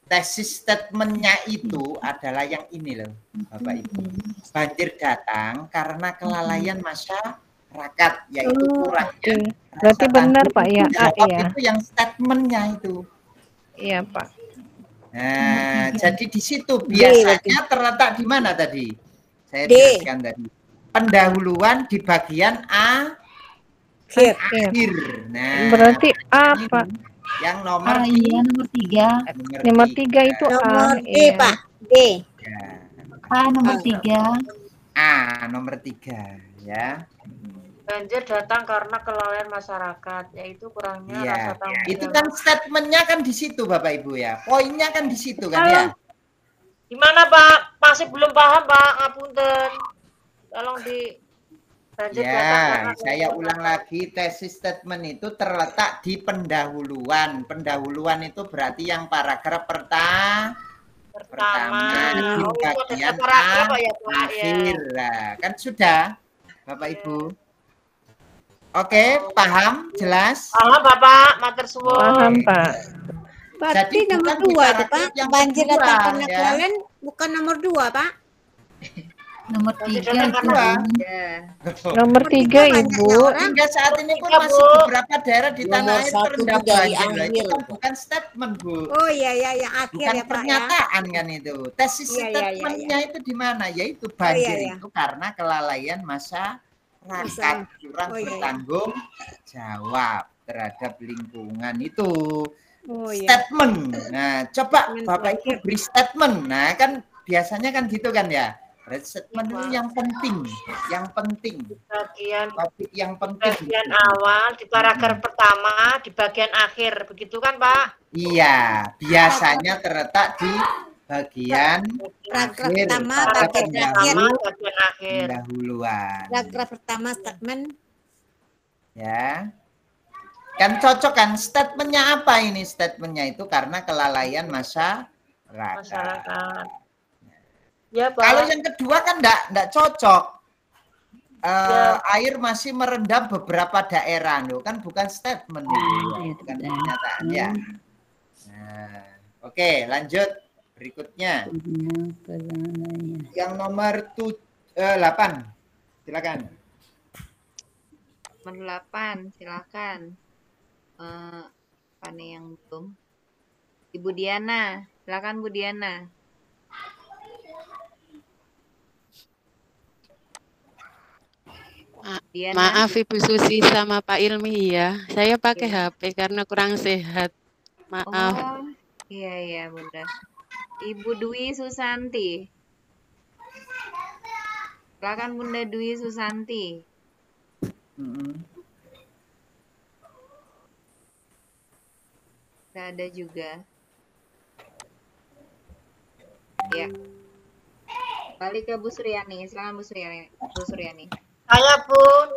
tesis statementnya itu adalah yang ini loh, Bapak Ibu. Banjir datang karena kelalaian masyarakat, yaitu kurangnya. Berarti benar Pak ya, A ya. Itu yang statementnya itu. Iya Pak. Nah, jadi di situ biasanya terletak di mana tadi? Saya D. jelaskan tadi. Pendahuluan di bagian akhir. Nah, Berarti A, Pak. yang nomor iya, nomor 3. Nomor 3 itu A. Nomor D, Iya. Pak. D. Ya. A nomor 3. A nomor 3 ya. Banjir datang karena kelalaian masyarakat, yaitu kurangnya Iya. rasa tanggung Itu jawab. kan statementnya kan di situ Bapak Ibu ya. Poinnya kan di situ kan ya. Gimana Pak? Masih belum paham Pak, ngapunten. Tolong di banjir datang Ya, karena saya ulang lagi, tesis statement itu terletak di pendahuluan. Pendahuluan itu berarti yang paragraf pertama di Oh, itu ada bagian paragraf ya Pak ya. akhir. Nah, kan sudah Bapak Ibu. Oke, paham? Jelas? Paham Bapak, matur suwun. Paham, Pak. Berarti Jadi nomor bukan di 2 itu, paragraf Pak. yang Banjir kedua, datang karena ya. kelalaian bukan nomor 2, Pak. Nomor Banjir 3 datang itu. karena Ya. Nomor 3, Ibu. Hingga saat ini pun Tiga, masih Bu. beberapa daerah di tanah Nomor air 1 terendam itu dari banjir. Itu akhir. kan bukan statement, Bu. Oh iya, yang akhir Bukan ya, Pak ya. pernyataan kan itu. Tesis Iya, iya, statementnya itu di mana? Yaitu banjir iya. itu karena kelalaian masyarakat kurang Oh, iya, iya. bertanggung jawab terhadap lingkungan itu. Oh iya. Statement. Nah, coba Statement Bapak Ibu terakhir. beri statement. Nah, kan biasanya kan gitu kan ya. Berarti statement Iya, itu Pak. yang penting. Bagian Topik yang penting. bagian awal di paragraf pertama di bagian akhir, begitu kan Pak? Iya, biasanya terletak di bagian Paragraf akhir pertama, pada bagian akhir. Bagian akhir. pendahuluan. Paragraf pertama statement. Ya. Kan cocok kan statementnya apa ini? Statementnya itu karena kelalaian masyarakat. Masyarakat. Ya Pak. Kalau yang kedua kan enggak cocok. Ya. Air masih merendam beberapa daerah, loh. Kan bukan statement itu, bukan pernyataan ya. Nah, oke, lanjut berikutnya. Yang nomor 8. Silakan. Nomor 8, silakan. Apa nih yang belum? Ibu Diana, silakan Bu Diana. Diana. Maaf Ibu Susi sama Pak Ilmi ya. Saya pakai HP karena kurang sehat. Maaf. Oh, iya Bunda. Ibu Dwi Susanti. Silakan Bunda Dwi Susanti. Tidak ada juga. Ya. Balik ke Bu Suryani. Silakan Bu Suryani. Bu Suryani. Saya Bun.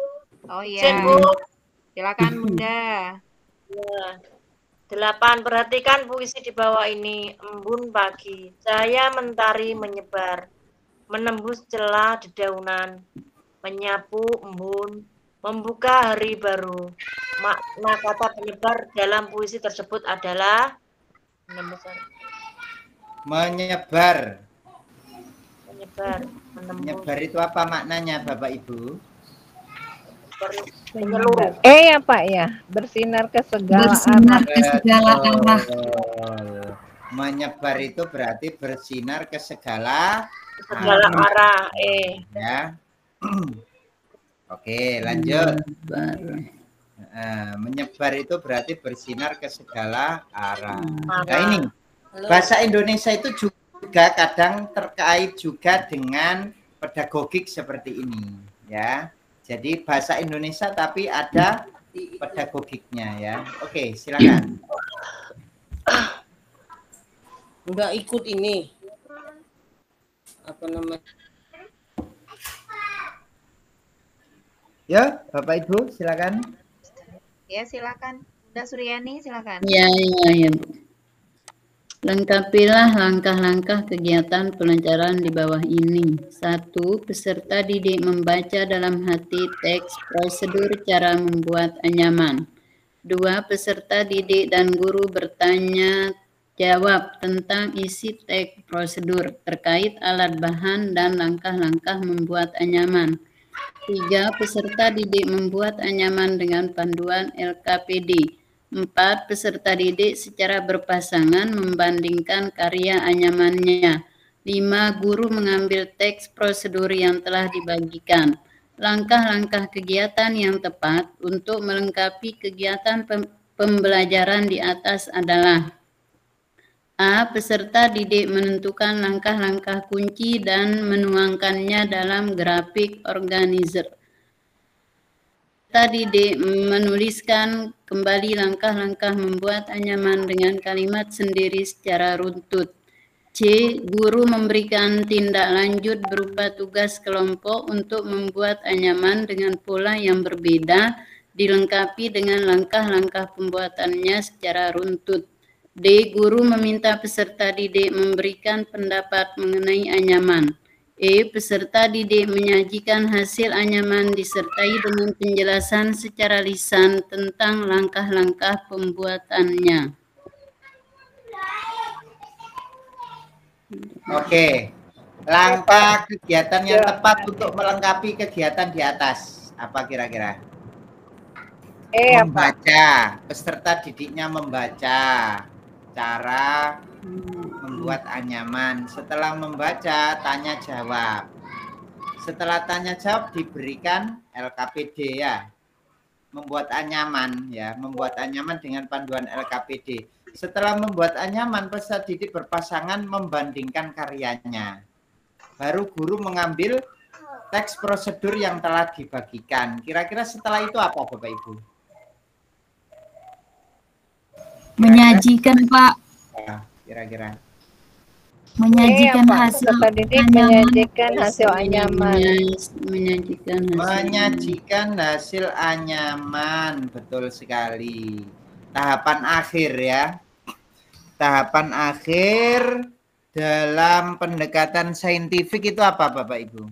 Oh iya. Izin, Bu. Silakan Bunda. Ya. 8. Perhatikan puisi di bawah ini. Embun pagi, cahaya mentari menyebar, menembus celah dedaunan, menyapu embun, membuka hari baru. Makna kata penyebar dalam puisi tersebut adalah Menyebar. Menyebar. Menyebar itu apa maknanya Bapak Ibu? Menyeluruh. Ya Pak ya, bersinar ke segala Bersinar arah. ke segala arah. Betul. Menyebar itu berarti bersinar ke segala arah. Ya. Oke, lanjut. Menyebar itu berarti bersinar ke segala arah. Nah ini bahasa Indonesia itu juga kadang terkait juga dengan pedagogik seperti ini, ya. Jadi bahasa Indonesia tapi ada pedagogiknya ya. Oke, silakan. Enggak ikut ini. Apa namanya? Ya, Bapak Ibu, silakan. Ya, silakan. Bunda Suryani, silakan. Ya, Bu. Lengkapilah langkah-langkah kegiatan pelajaran di bawah ini. 1. Peserta didik membaca dalam hati teks prosedur cara membuat anyaman. 2. Peserta didik dan guru bertanya jawab tentang isi teks prosedur terkait alat bahan dan langkah-langkah membuat anyaman. 3. Peserta didik membuat anyaman dengan panduan LKPD. 4. Peserta didik secara berpasangan membandingkan karya anyamannya. 5. Guru mengambil teks prosedur yang telah dibagikan. Langkah-langkah kegiatan yang tepat untuk melengkapi kegiatan pembelajaran di atas adalah: A. Peserta didik menentukan langkah-langkah kunci dan menuangkannya dalam grafik organizer. Peserta didik menuliskan kembali langkah-langkah membuat anyaman dengan kalimat sendiri secara runtut. C. Guru memberikan tindak lanjut berupa tugas kelompok untuk membuat anyaman dengan pola yang berbeda, dilengkapi dengan langkah-langkah pembuatannya secara runtut. D. Guru meminta peserta didik memberikan pendapat mengenai anyaman. E. Peserta didik menyajikan hasil anyaman disertai dengan penjelasan secara lisan tentang langkah-langkah pembuatannya. Oke. Langkah kegiatan yang tepat untuk melengkapi kegiatan di atas. Apa kira-kira? Membaca. Peserta didiknya membaca. Cara membuat anyaman. Setelah membaca, tanya jawab. Setelah tanya jawab diberikan LKPD ya. Membuat anyaman ya, membuat anyaman dengan panduan LKPD. Setelah membuat anyaman, peserta didik berpasangan membandingkan karyanya. Baru guru mengambil teks prosedur yang telah dibagikan. Kira-kira setelah itu apa Bapak Ibu? Menyajikan, Pak. Kira-kira. Menyajikan hasil menyajikan hasil anyaman. Menyajikan hasil anyaman, betul sekali. Tahapan akhir ya. Tahapan akhir dalam pendekatan saintifik itu apa Bapak Ibu?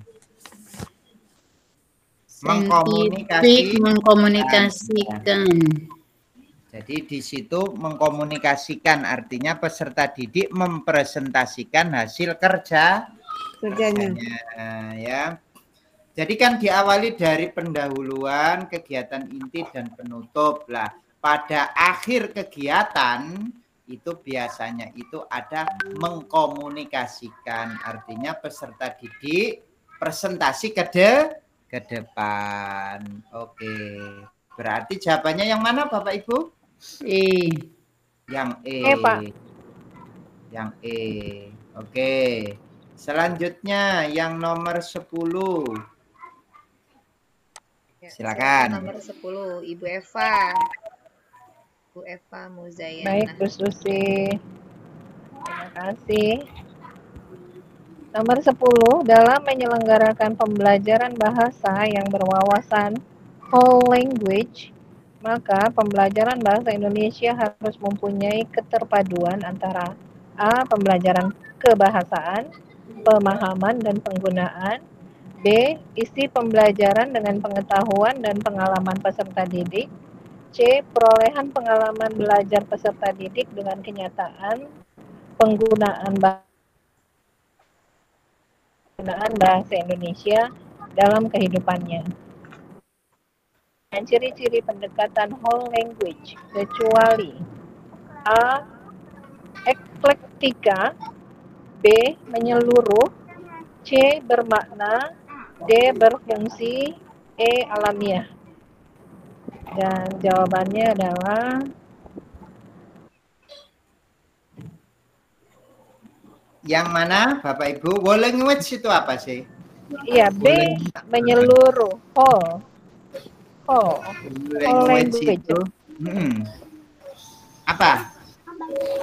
Mengkomunikasikan. Jadi di situ mengkomunikasikan, artinya peserta didik mempresentasikan hasil kerjanya ya. Jadi kan diawali dari pendahuluan, kegiatan inti dan penutup lah. Pada akhir kegiatan itu biasanya itu ada mengkomunikasikan, artinya peserta didik presentasi ke depan. Oke. Berarti jawabannya yang mana Bapak Ibu? Yang E. Pak. Yang E. Oke. Selanjutnya yang nomor 10. Silakan. Nomor 10, Ibu Eva. Bu Eva Muzayana. Baik, Bu Susi. Terima kasih. Nomor 10, dalam menyelenggarakan pembelajaran bahasa yang berwawasan whole language, maka pembelajaran bahasa Indonesia harus mempunyai keterpaduan antara A. Pembelajaran kebahasaan, pemahaman dan penggunaan. B. Isi pembelajaran dengan pengetahuan dan pengalaman peserta didik. C. Perolehan pengalaman belajar peserta didik dengan kenyataan penggunaan bahasa Indonesia dalam kehidupannya. Dan ciri-ciri pendekatan whole language, kecuali A. Eklektika, B. Menyeluruh, C. Bermakna, D. Berfungsi, E. Alamiah. Dan jawabannya adalah yang mana Bapak Ibu? Whole language itu apa sih? Iya, B. Menyeluruh, whole. Language itu apa?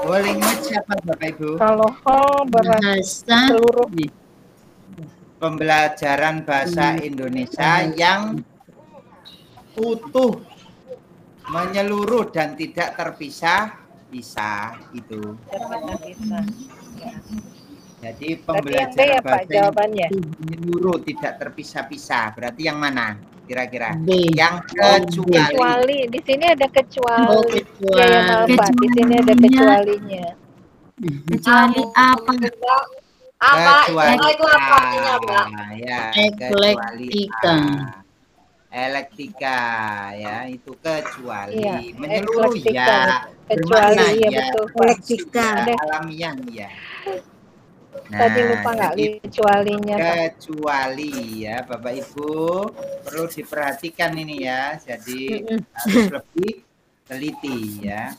Whole language apa Bapak Ibu? Kalau whole berarti seluruh. Pembelajaran bahasa Indonesia yang utuh, menyeluruh dan tidak terpisah-pisah itu. Jadi pembelajaran bahasa jawabannya menyeluruh tidak terpisah-pisah. Berarti yang mana? Kira-kira yang kecuali. Di sini ada kecuali. Ya, maaf, di sini ada kecualinya. Kecuali apa? Apa itu apa artinya, Mbak? Ya, eklektika. Elektika ya, itu kecuali Iya, menyeluruh eklektika ya, gitu. bermakna Kecuali ya ya, betul Pak. Elektika. ya, alamiah ya. Tadi Nah, lupa nggak jadi kecualinya Pak. kecuali ya Bapak Ibu perlu diperhatikan ini ya, jadi Mm-mm. harus lebih teliti ya.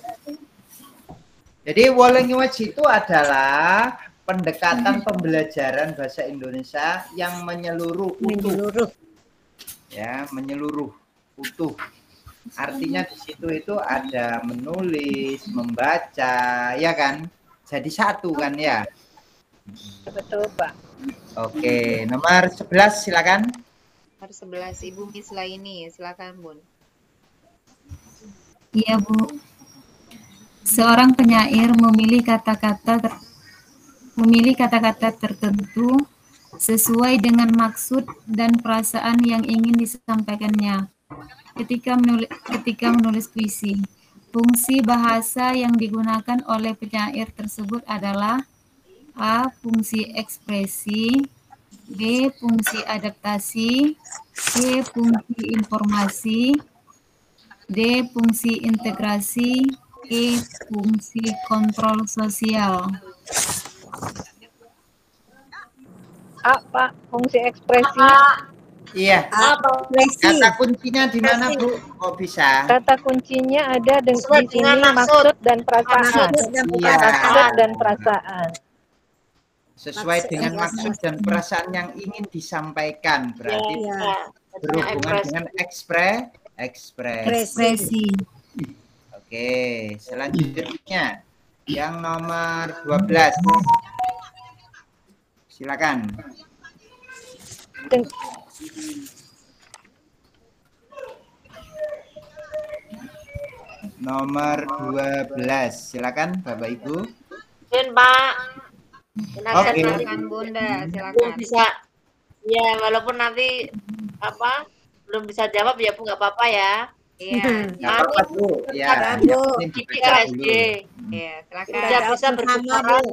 Jadi Wolengiwaj itu adalah pendekatan pembelajaran bahasa Indonesia yang menyeluruh utuh. Menyeluruh. Ya, menyeluruh utuh. Artinya di situ itu ada menulis, membaca, ya kan? Jadi satu kan ya. Betul Pak. Oke, nomor 11 silakan. Nomor 11 Ibu Miss Laini, silakan Bun. Iya, Bu. Seorang penyair memilih kata-kata tertentu sesuai dengan maksud dan perasaan yang ingin disampaikannya. Ketika menulis puisi, fungsi bahasa yang digunakan oleh penyair tersebut adalah A. Fungsi ekspresi, B. Fungsi adaptasi, C. Fungsi informasi, D. Fungsi integrasi, E. Fungsi kontrol sosial. A Pak, fungsi ekspresi. Iya. Ekspresi. Kata kuncinya di mana Bu? Kok bisa? Kata kuncinya ada di Sesuai sini dengan maksud dan perasaan. Maksud dan Iya. Maksud dan perasaan. Sesuai Maksud dengan dan maksud dan perasaan yang ingin disampaikan, berarti Iya. berhubungan dengan ekspresi. Ekspresi. Oke, selanjutnya yang nomor 12. Silakan. Nomor 12. Silakan Bapak Ibu. Mungkin Pak. Oke. Silakan Bunda, Belum silakan. bisa. Ya, walaupun nanti apa belum bisa jawab ya Bu, nggak apa-apa ya. Iya, Nggak apa-apa Bu. Ya, Bu. ini Didik dibaca SD. dulu. iya, silakan. Sudah Jawab bisa sama, berbicara. Bu.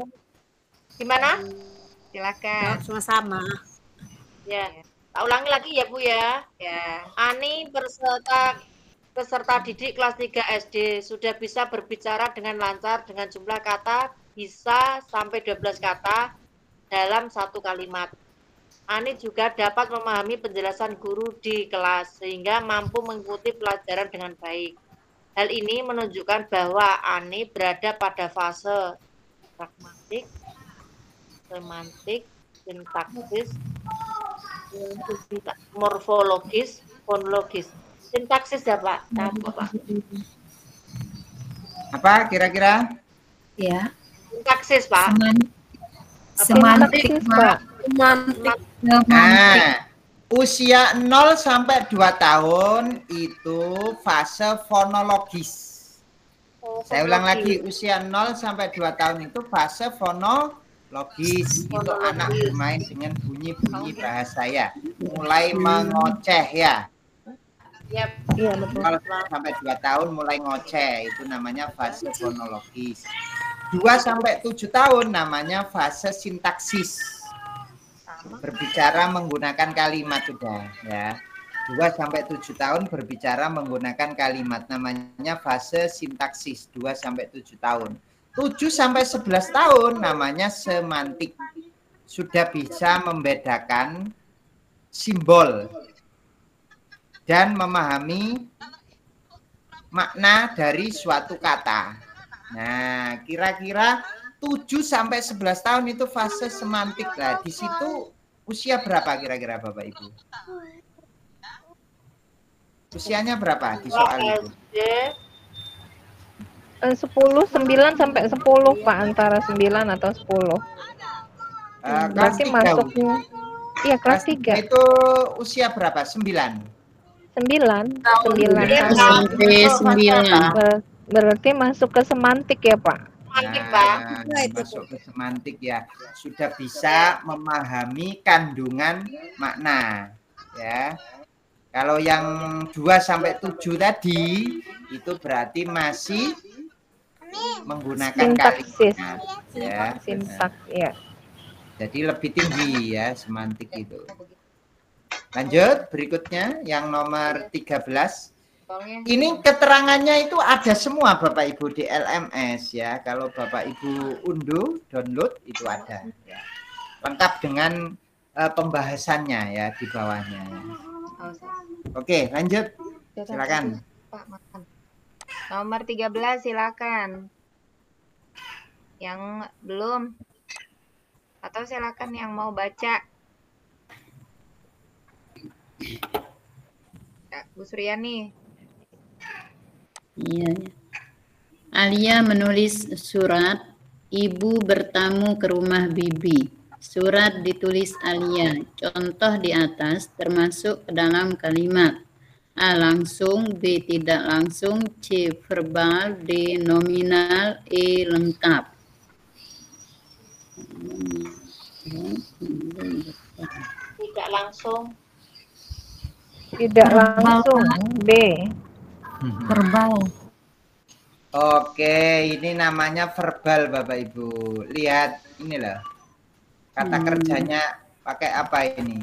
Gimana? Silakan. Jawab sama-sama. Ya. Tak ulangi lagi ya Bu ya. Ya, Ani peserta didik kelas 3 SD sudah bisa berbicara dengan lancar dengan jumlah kata bisa sampai 12 kata dalam satu kalimat. Ani juga dapat memahami penjelasan guru di kelas sehingga mampu mengikuti pelajaran dengan baik. Hal ini menunjukkan bahwa Ani berada pada fase pragmatik, semantik, sintaksis, morfologis, fonologis. Sintaksis ya Pak? Apa kira-kira? Ya. Sintaksis Pak. Semantik, Pak. Semantik. Nah, usia 0 sampai 2 tahun itu fase fonologis. Saya ulang lagi, usia 0 sampai 2 tahun itu fase fonologis. Itu anak bermain dengan bunyi-bunyi bahasa ya. Mulai mengoceh ya. Ya, Iya betul. 0 sampai 2 tahun mulai ngoceh, itu namanya fase fonologis. 2 sampai 7 tahun namanya fase sintaksis. Berbicara menggunakan kalimat sudah ya. 2 sampai 7 tahun berbicara menggunakan kalimat namanya fase sintaksis 2 sampai 7 tahun. 7 sampai 11 tahun namanya semantik. Sudah bisa membedakan simbol dan memahami makna dari suatu kata. Nah, kira-kira 7 sampai 11 tahun itu fase semantik lah. Di situ usia berapa kira-kira Bapak Ibu? Usianya berapa di soal itu? 10, 9 sampai 10 Pak, antara 9 atau 10. Berarti masuknya iya kelas 3. Itu usia berapa? 9. 9 Sampai 9. Berarti masuk ke semantik ya Pak. Masuk ke semantik ya. Sudah bisa memahami kandungan makna ya. Kalau yang 2 sampai 7 tadi itu berarti masih menggunakan kalimat ya. Sintak ya. Jadi lebih tinggi ya semantik itu. Lanjut, berikutnya yang nomor 13. Soalnya Ini keterangannya itu ada semua Bapak Ibu di LMS ya. Kalau Bapak Ibu unduh, download itu ada. Ya. Lengkap dengan pembahasannya ya di bawahnya. Oke, lanjut. Silakan. Pak, makan. Nomor 13 silakan. Yang belum atau silakan yang mau baca. Ya, Bu Suryani. Iya. Alia menulis surat, ibu bertamu ke rumah bibi. Surat ditulis Alia. Contoh di atas termasuk ke dalam kalimat. A langsung, B tidak langsung, C verbal, D nominal, E lengkap. Tidak langsung. Tidak langsung. B. Verbal. Oke, ini namanya verbal Bapak Ibu. Lihat ini loh. Kata kerjanya pakai apa ini?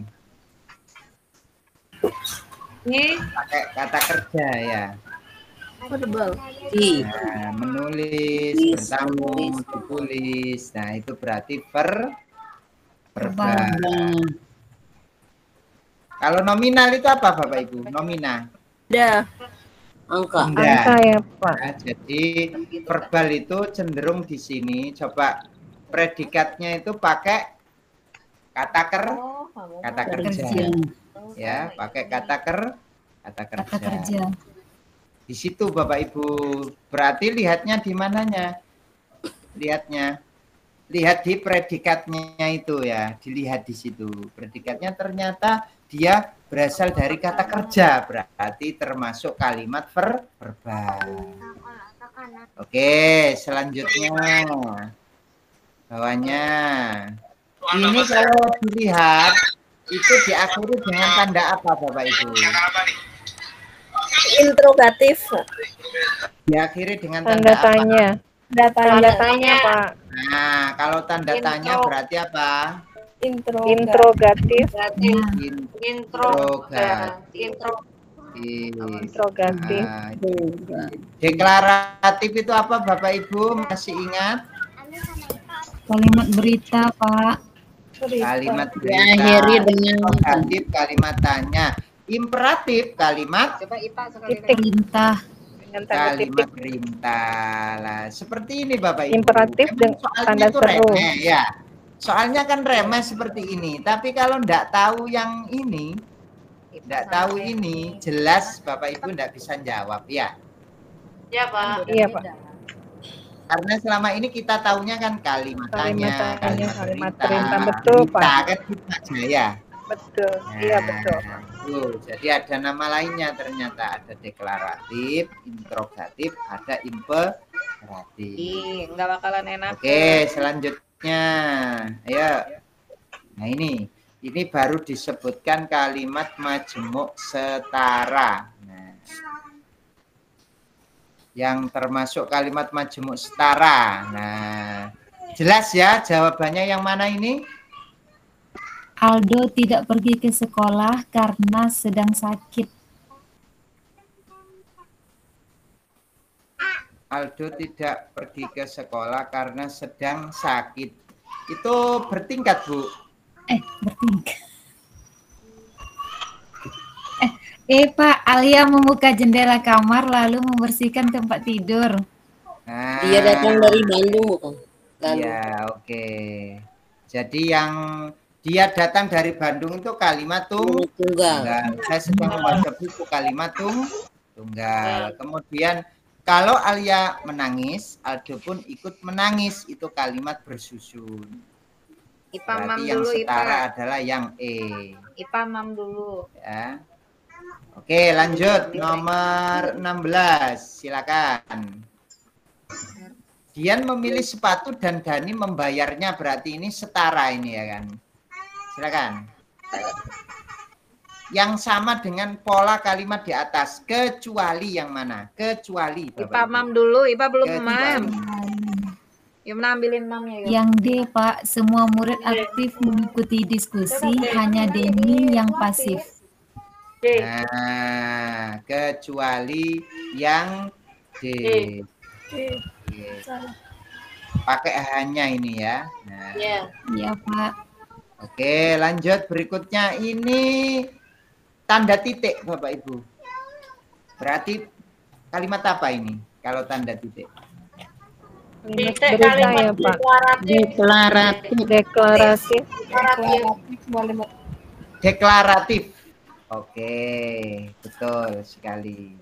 Ini Pakai kata kerja ya. verbal. Nah, menulis, bertamu, ditulis. Nah, itu berarti verbal. Kalau nominal itu apa Bapak Ibu? Nominal. Ada. Angka. Angka ya Pak. Nah, jadi verbal itu cenderung di sini. Coba predikatnya itu pakai kata kerja. Ya, pakai kata kerja. Di situ Bapak Ibu. Berarti lihatnya di mananya? Lihat di predikatnya itu ya, dilihat di situ. Predikatnya ternyata dia berasal dari kata kerja, berarti termasuk kalimat verbal. Oke, selanjutnya bawahnya. Ini kalau dilihat itu diakhiri dengan tanda apa Bapak Ibu? Interrogatif. Diakhiri dengan Tanda tanda tanya. apa? Tanda tanya Pak. Nah, kalau tanda tanya berarti apa? Interrogatif. Interrogatif. Deklaratif itu apa Bapak Ibu? Masih ingat? Kalimat berita, Pak. Kalimat berita. Diakhiri dengan Interrogatif kalimat tanya. Imperatif kalimat perintah. kalimat perintah. Lah, seperti ini Bapak Ibu. Imperatif dengan tanda seru. Remeh, ya. Soalnya kan remeh seperti ini. Tapi kalau enggak tahu yang ini, enggak tahu ini, jelas Bapak Ibu enggak bisa jawab ya. Ya Pak. Iya Pak. Karena selama ini kita tahunya kan kalimat tanya, kalimat perintah. Betul Pak. Kan kita jaya. Betul. Iya betul. Tuh, jadi ada nama lainnya ternyata, ada deklaratif, interrogatif, ada imperatif. Nggak bakalan enak. Oke, selanjutnya, ayo. Nah ini baru disebutkan kalimat majemuk setara. Nah, yang termasuk kalimat majemuk setara. Nah, jelas ya jawabannya yang mana ini? Aldo tidak pergi ke sekolah karena sedang sakit. Aldo tidak pergi ke sekolah karena sedang sakit. Itu bertingkat, Bu. Bertingkat. Pak, Alia membuka jendela kamar lalu membersihkan tempat tidur. Nah, Dia datang dari Bandung, bukan? Iya, oke. Jadi yang dia datang dari Bandung itu kalimat tunggal. Saya sedang membaca buku kalimat tunggal. Kemudian kalau Alia menangis, Aldo pun ikut menangis. Itu kalimat bersusun. Berarti yang setara adalah yang E. IPA mam dulu. Ya. Oke, lanjut nomor 16. Silakan. Dian memilih sepatu dan Dani membayarnya, berarti ini setara ini ya kan. Silakan. Yang sama dengan pola kalimat di atas, kecuali yang mana? Kecuali. IPA mam dulu, IPA belum mam. Yuk ambilin mamnya. Yang D, Pak, semua murid aktif mengikuti diskusi, hanya Denny yang pasif. Nah, kecuali yang D. Pakai hanya ini ya. Nah. Iya, Pak. Oke, lanjut berikutnya ini tanda titik Bapak Ibu. Berarti kalimat apa ini kalau tanda titik? Kalimat berita ya Pak. Deklaratif. Deklaratif. Oke, betul sekali.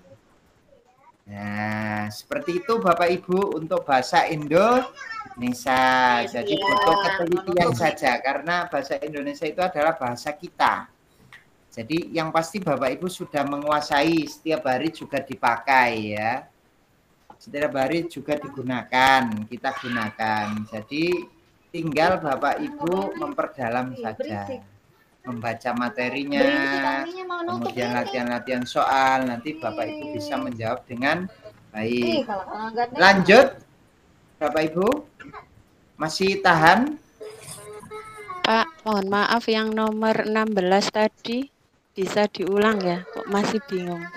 Nah, seperti itu Bapak Ibu untuk bahasa Indonesia. Jadi butuh ketelitian saja karena bahasa Indonesia itu adalah bahasa kita. Jadi yang pasti Bapak Ibu sudah menguasai, setiap hari juga dipakai ya. Setiap hari juga digunakan, kita gunakan. Jadi tinggal Bapak Ibu memperdalam saja. Membaca materinya, kemudian latihan-latihan soal, nanti Bapak Ibu bisa menjawab dengan baik. Lanjut, Bapak Ibu, masih tahan? Pak, mohon maaf yang nomor 16 tadi bisa diulang ya, kok masih bingung.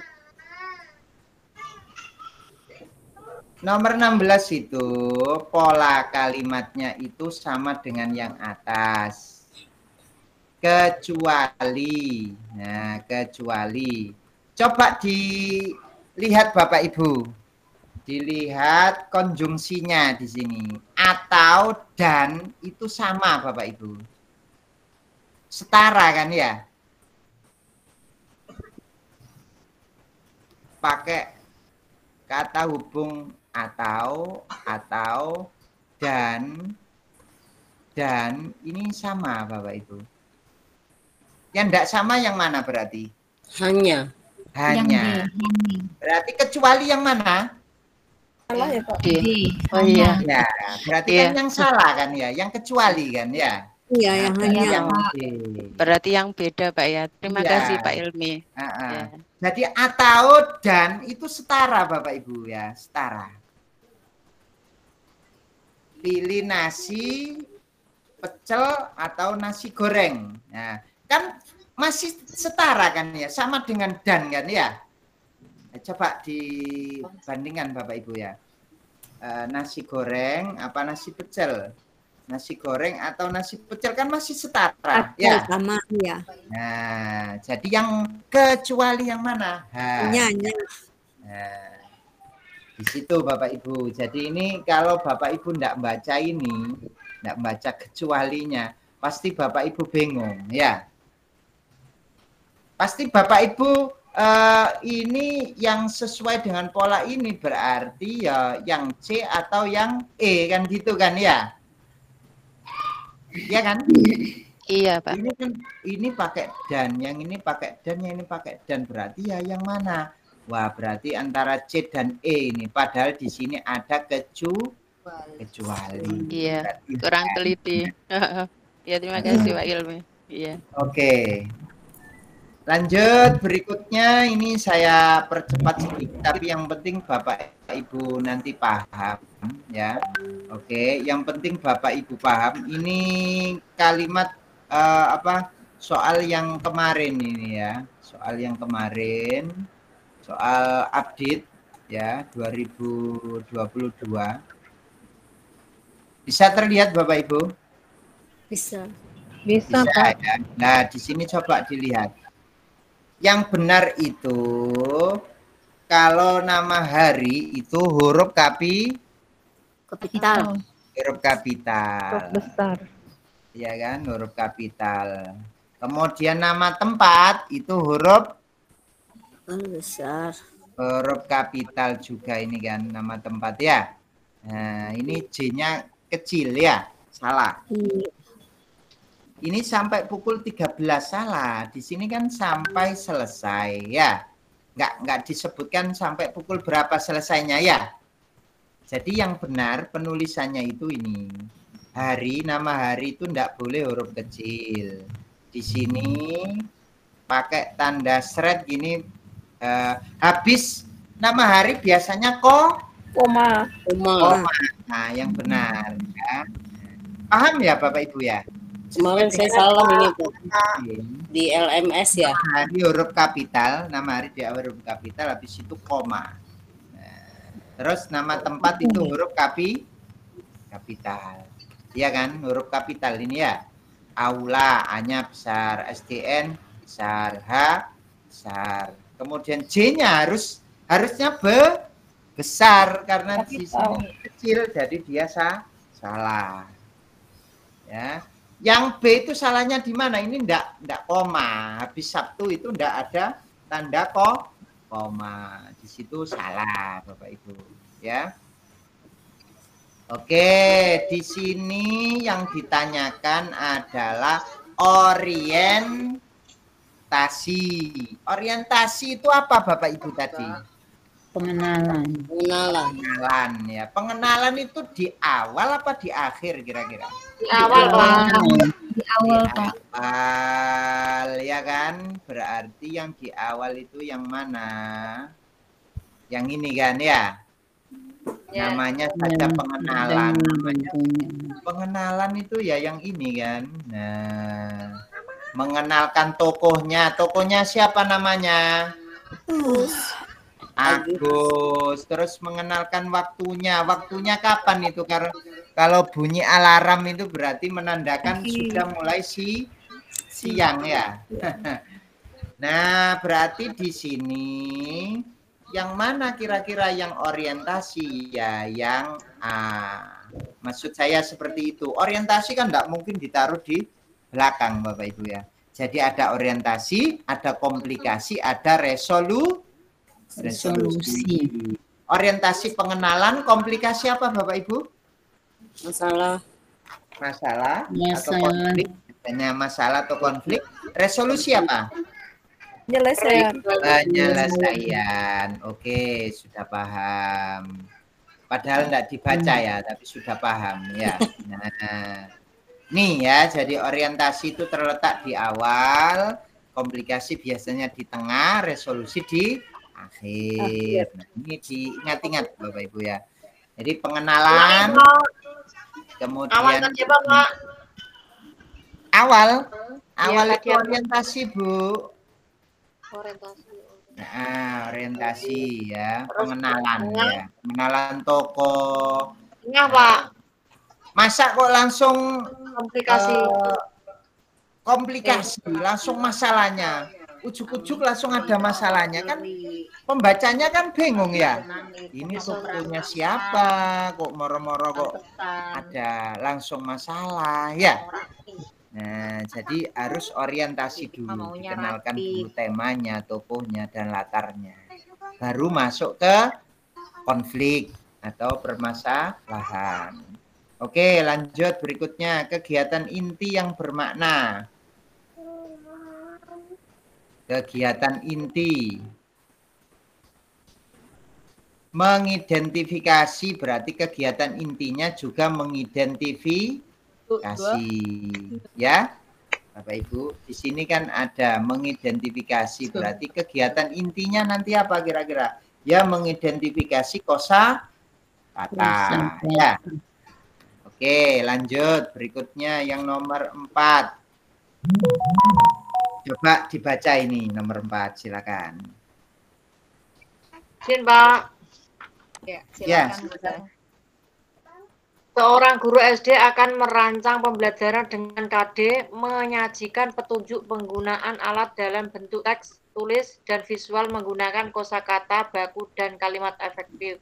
Nomor 16 itu pola kalimatnya itu sama dengan yang atas. Kecuali. Nah, kecuali. Coba dilihat Bapak Ibu. Dilihat konjungsinya di sini. Atau dan itu sama Bapak Ibu. Setara kan ya? Pakai kata hubung atau dan ini sama Bapak Ibu. Yang tidak sama yang mana berarti? Hanya. Hanya. Berarti kecuali yang mana? Salah ya Pak. Oh iya. Ya, berarti kan yang salah kan ya, yang kecuali kan ya. Iya, yang hanya. Yang berarti yang beda Pak ya. Terima kasih Pak Ilmi. Ya. Jadi atau dan itu setara Bapak Ibu ya, setara. Pilih nasi, pecel atau nasi goreng. Nah, kan masih setara kan ya, sama dengan dan kan ya. Coba dibandingkan Bapak Ibu ya. Nasi goreng apa nasi pecel? Nasi goreng atau nasi pecel kan masih setara ya. Sama ya. Nah, jadi yang kecuali yang mana? Hanya. Nah, di situ Bapak Ibu. Jadi ini kalau Bapak Ibu tidak baca ini, tidak baca kecualinya, pasti Bapak Ibu bingung ya. Pasti Bapak Ibu ini yang sesuai dengan pola ini berarti ya yang C atau yang E kan gitu kan ya? Iya kan? Iya Pak. Ini pakai dan, yang ini pakai dan, yang ini pakai dan, berarti ya yang mana? Wah, berarti antara C dan E ini. Padahal di sini ada kecuali. Iya, kurang teliti. Ya terima kasih Pak Ilmi. Iya. Oke. Lanjut berikutnya ini saya percepat sedikit, tapi yang penting Bapak Ibu nanti paham ya. Oke, yang penting Bapak Ibu paham. Ini kalimat soal yang kemarin ini ya. Soal yang kemarin. Soal update ya 2022. Bisa terlihat Bapak Ibu? Bisa. Bisa Pak. Ya. Nah, di sini coba dilihat. Yang benar itu kalau nama hari itu huruf kapital. Huruf kapital. Huruf besar. Iya kan, huruf kapital. Kemudian nama tempat itu huruf besar. Huruf kapital juga ini kan nama tempat ya. Nah, ini J-nya kecil ya. Salah. Ini sampai pukul 13 salah. Di sini kan sampai selesai ya. Nggak disebutkan sampai pukul berapa selesainya ya. Jadi yang benar penulisannya itu ini. Hari, nama hari itu enggak boleh huruf kecil. Di sini pakai tanda seret gini. Habis nama hari biasanya koma. Nah, yang benar ya. Paham ya Bapak Ibu ya? Kemarin saya salah ini Pak. di LMS ya. Nama hari huruf kapital, nama hari di awal huruf kapital, habis itu koma. Nah, terus nama tempat itu huruf kapital. Iya kan, huruf kapital ini ya. Aula, A-nya besar, SDN besar, H besar. Kemudian J-nya harusnya besar karena di sini kecil, jadi dia salah. Ya. Yang B itu salahnya di mana? Ini enggak koma. Habis Sabtu itu enggak ada tanda koma. Di situ salah, Bapak Ibu, ya. Oke, di sini yang ditanyakan adalah orientasi. Orientasi itu apa, Bapak Ibu tadi? Pengenalan. Pengenalan ya. Pengenalan itu di awal apa di akhir kira-kira? Di awal, Pak. Di awal, Pak. Awal ya kan? Berarti yang di awal itu yang mana? Yang ini kan ya? Namanya saja pengenalan. Pengenalan itu ya yang ini kan. Nah, mengenalkan tokohnya. Tokohnya siapa namanya? Agus. Terus mengenalkan waktunya. Waktunya kapan itu? Karena kalau bunyi alarm itu berarti menandakan sudah mulai siang ya. Nah, berarti di sini yang mana kira-kira yang orientasi ya? Yang A. Maksud saya seperti itu. Orientasi kan enggak mungkin ditaruh di belakang, Bapak Ibu ya. Jadi ada orientasi, ada komplikasi, ada resolusi. Orientasi pengenalan, komplikasi apa Bapak Ibu? Masalah atau konflik. Hanya masalah atau konflik. Resolusi apa? Penyelesaian. Oke, sudah paham. Padahal tidak dibaca ya, tapi sudah paham ya. Nah, nih ya, jadi orientasi itu terletak di awal, komplikasi biasanya di tengah, resolusi di akhir. Nah, ini diingat-ingat Bapak Ibu ya. Jadi pengenalan, kemudian awal itu orientasi Bu. Nah, orientasi ya, pengenalan ya, pengenalan tokoh. Iya, Pak. Masa kok langsung komplikasi, langsung masalahnya. Ujuk-ujuk langsung ada masalahnya kan, pembacanya kan bingung ya. Ini tokohnya siapa? Kok moro-moro kok ada langsung masalah ya. Nah, jadi harus orientasi dulu, dikenalkan dulu temanya, tokohnya, dan latarnya. Baru masuk ke konflik atau permasalahan. Oke, lanjut berikutnya. Kegiatan inti yang bermakna. Kegiatan inti. Mengidentifikasi, berarti kegiatan intinya juga mengidentifikasi. Ya, Bapak Ibu, di sini kan ada mengidentifikasi, berarti kegiatan intinya nanti apa kira-kira? Ya, mengidentifikasi kosa kata. Ya. Oke, lanjut berikutnya yang nomor 4. Coba dibaca ini nomor 4, silakan. Izin, Pak. Ya, silakan. Seorang guru SD akan merancang pembelajaran dengan KD, menyajikan petunjuk penggunaan alat dalam bentuk teks, tulis, dan visual menggunakan kosakata, baku, dan kalimat efektif.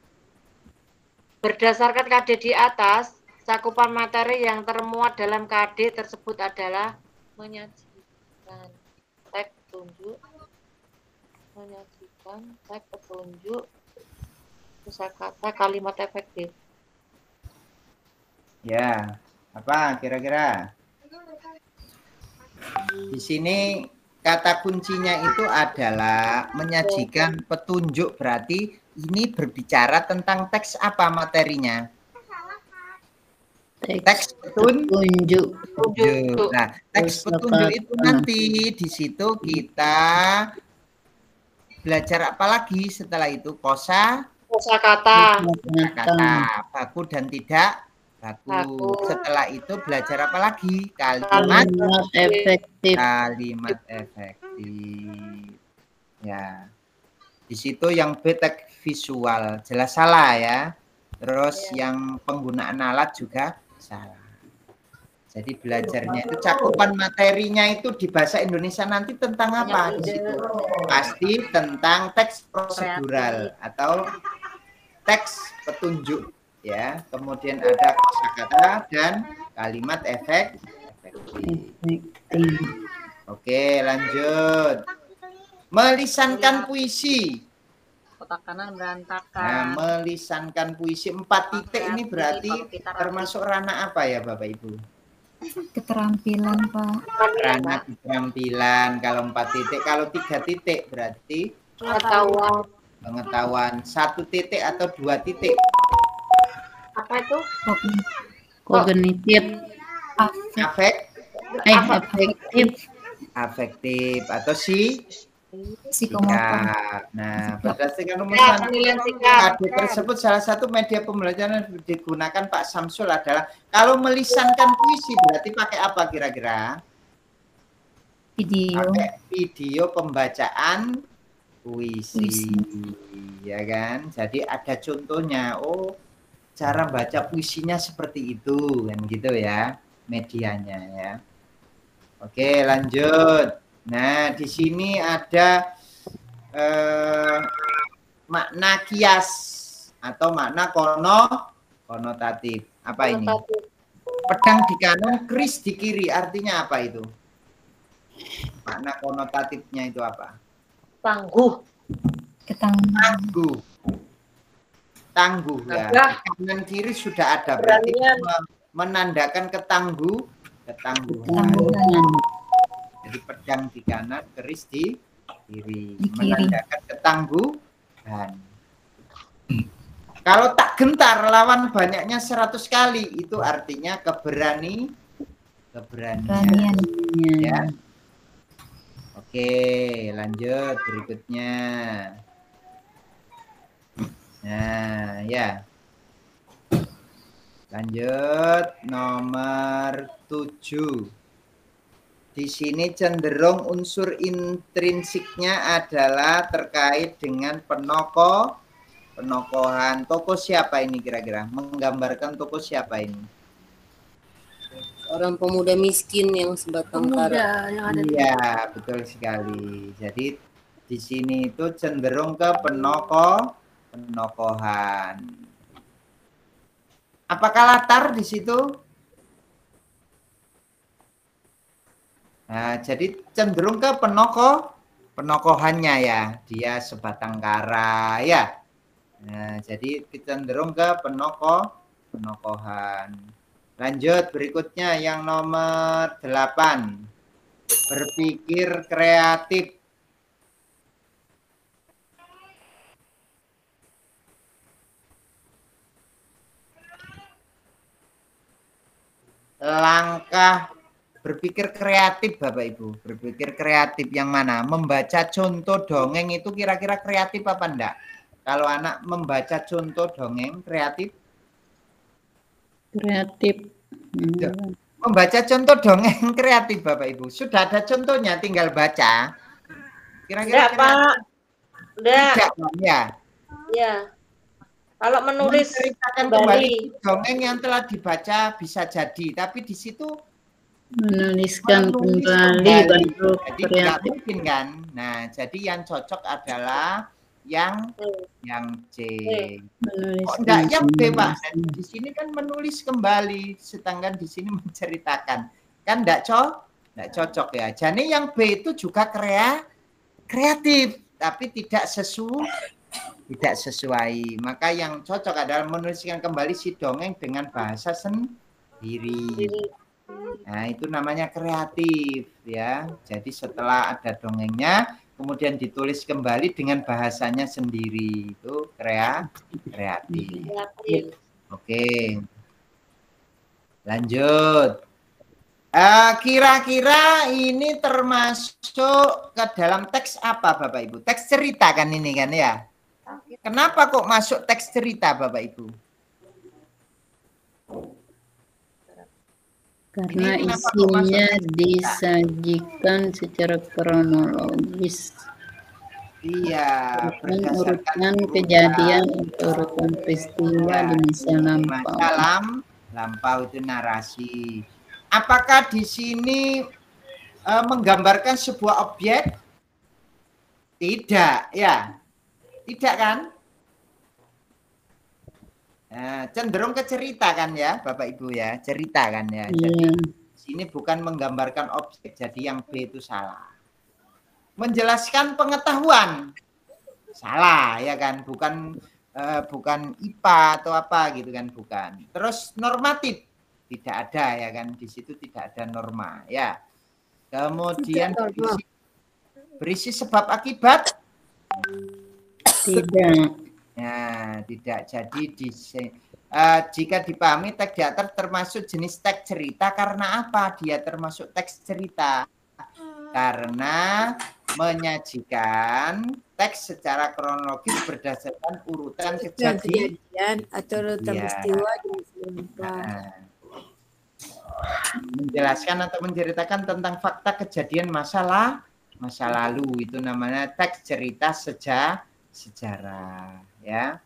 Berdasarkan KD di atas, cakupan materi yang termuat dalam KD tersebut adalah menyajikan teks petunjuk, kosakata, kalimat efektif. Ya, apa kira-kira? Di sini kata kuncinya itu adalah menyajikan petunjuk, berarti ini berbicara tentang teks apa materinya? Teks petunjuk. Nah, teks petunjuk itu nanti di situ kita belajar apa lagi setelah itu? Kosakata, baku dan tidak baku. Setelah itu belajar apa lagi? Kalimat efektif. Kalimat efektif. Ya. Di situ yang B teks visual, jelas salah ya. Terus yang penggunaan alat juga salah. Jadi belajarnya itu cakupan materinya itu di bahasa Indonesia nanti tentang apa di situ? Pasti tentang teks prosedural atau teks petunjuk ya. Kemudian ada kosakata dan kalimat efektif. Oke, lanjut. Melisankan puisi. Kotak kanan berantakan. Nah, melisankan puisi 4 titik ini berarti termasuk ranah apa ya Bapak Ibu? Keterampilan, Pak. Ranah keterampilan. Kalau 4 titik, kalau 3 titik berarti pengetahuan. 1 titik atau 2 titik? Apa itu? Kognitif. Afektif atau psikomotor. Nah, berdasarkan rumusan AD tersebut salah satu media pembelajaran yang digunakan Pak Samsul adalah kalau melisankan puisi berarti pakai apa kira-kira? Video. Pakai video pembacaan puisi. Ya kan? Jadi ada contohnya. Oh, cara baca puisinya seperti itu kan gitu ya, medianya ya. Oke, lanjut. Nah, di sini ada makna kias atau makna konotatif. Apa ini? Pedang di kanan, keris di kiri. Artinya apa itu? Makna konotatifnya itu apa? Tangguh. Tangguh ya. Kanan kiri sudah ada berarti menandakan ketangguhan. Jadi pedang di kanan, keris di kiri. Menandakan ketangguhan. Kalau tak gentar lawan banyaknya 100 kali itu artinya keberanian. Ya. Oke, lanjut berikutnya. Nah, ya. Lanjut nomor 7. Di sini cenderung unsur intrinsiknya adalah terkait dengan penokohan. Tokoh siapa ini kira-kira? Menggambarkan tokoh siapa ini? Orang pemuda miskin yang sebatang kara. Iya, betul sekali. Jadi di sini itu cenderung ke penokohan. Apakah latar di situ? Nah, jadi cenderung ke penokohannya ya. Dia sebatang kara ya. Nah, jadi cenderung ke penokohan. Lanjut berikutnya yang nomor 8. Berpikir kreatif. Langkah berpikir kreatif Bapak Ibu. Berpikir kreatif yang mana? Membaca contoh dongeng itu kira-kira kreatif apa enggak? Kalau anak membaca contoh dongeng kreatif? Kreatif. Membaca contoh dongeng kreatif Bapak Ibu. Sudah ada contohnya tinggal baca. Kira-kira Pak. Tidak, ya. Ya. Kalau menulis kembali dongeng yang telah dibaca bisa jadi, tapi di situ menuliskan kembali baru jadi tidak mungkin kan. Nah, jadi yang cocok adalah yang C. Kok enggak yang B, Pak? Di sini kan menulis kembali, sedangkan di sini menceritakan. Kan enggak cocok ya. Jadi yang B itu juga kreatif, tapi tidak sesuai. Maka yang cocok adalah menuliskan kembali si dongeng dengan bahasa sendiri. Nah, itu namanya kreatif ya. Jadi setelah ada dongengnya, kemudian ditulis kembali dengan bahasanya sendiri. Itu kreatif. Oke. Lanjut. Kira-kira ini termasuk ke dalam teks apa Bapak Ibu? Teks cerita kan ini kan ya? Kenapa kok masuk teks cerita Bapak Ibu? Karena Ini kenapa kok masuk isinya teks cerita? disajikan secara kronologis. Iya, Bukan berdasarkan urutan urutan kejadian atau urutan peristiwa ya, di masa di lampau. masa lampau itu narasi. Apakah di sini menggambarkan sebuah objek? Tidak, ya. Tidak kan? Nah, cenderung ke cerita kan ya, Bapak Ibu ya, cerita kan ya. Jadi sini bukan menggambarkan objek, jadi yang B itu salah. Menjelaskan pengetahuan, salah ya kan, bukan IPA atau apa gitu kan, bukan. Terus normatif, tidak ada ya kan, di situ tidak ada norma ya. Kemudian berisi sebab akibat, tidak. Nah, tidak. Jadi jika dipahami teks di atas termasuk jenis teks cerita karena apa? Dia termasuk teks cerita karena menyajikan teks secara kronologis berdasarkan urutan kejadian atau urutan peristiwa di menjelaskan atau menceritakan tentang fakta kejadian masa lalu, itu namanya teks cerita sejarah ya.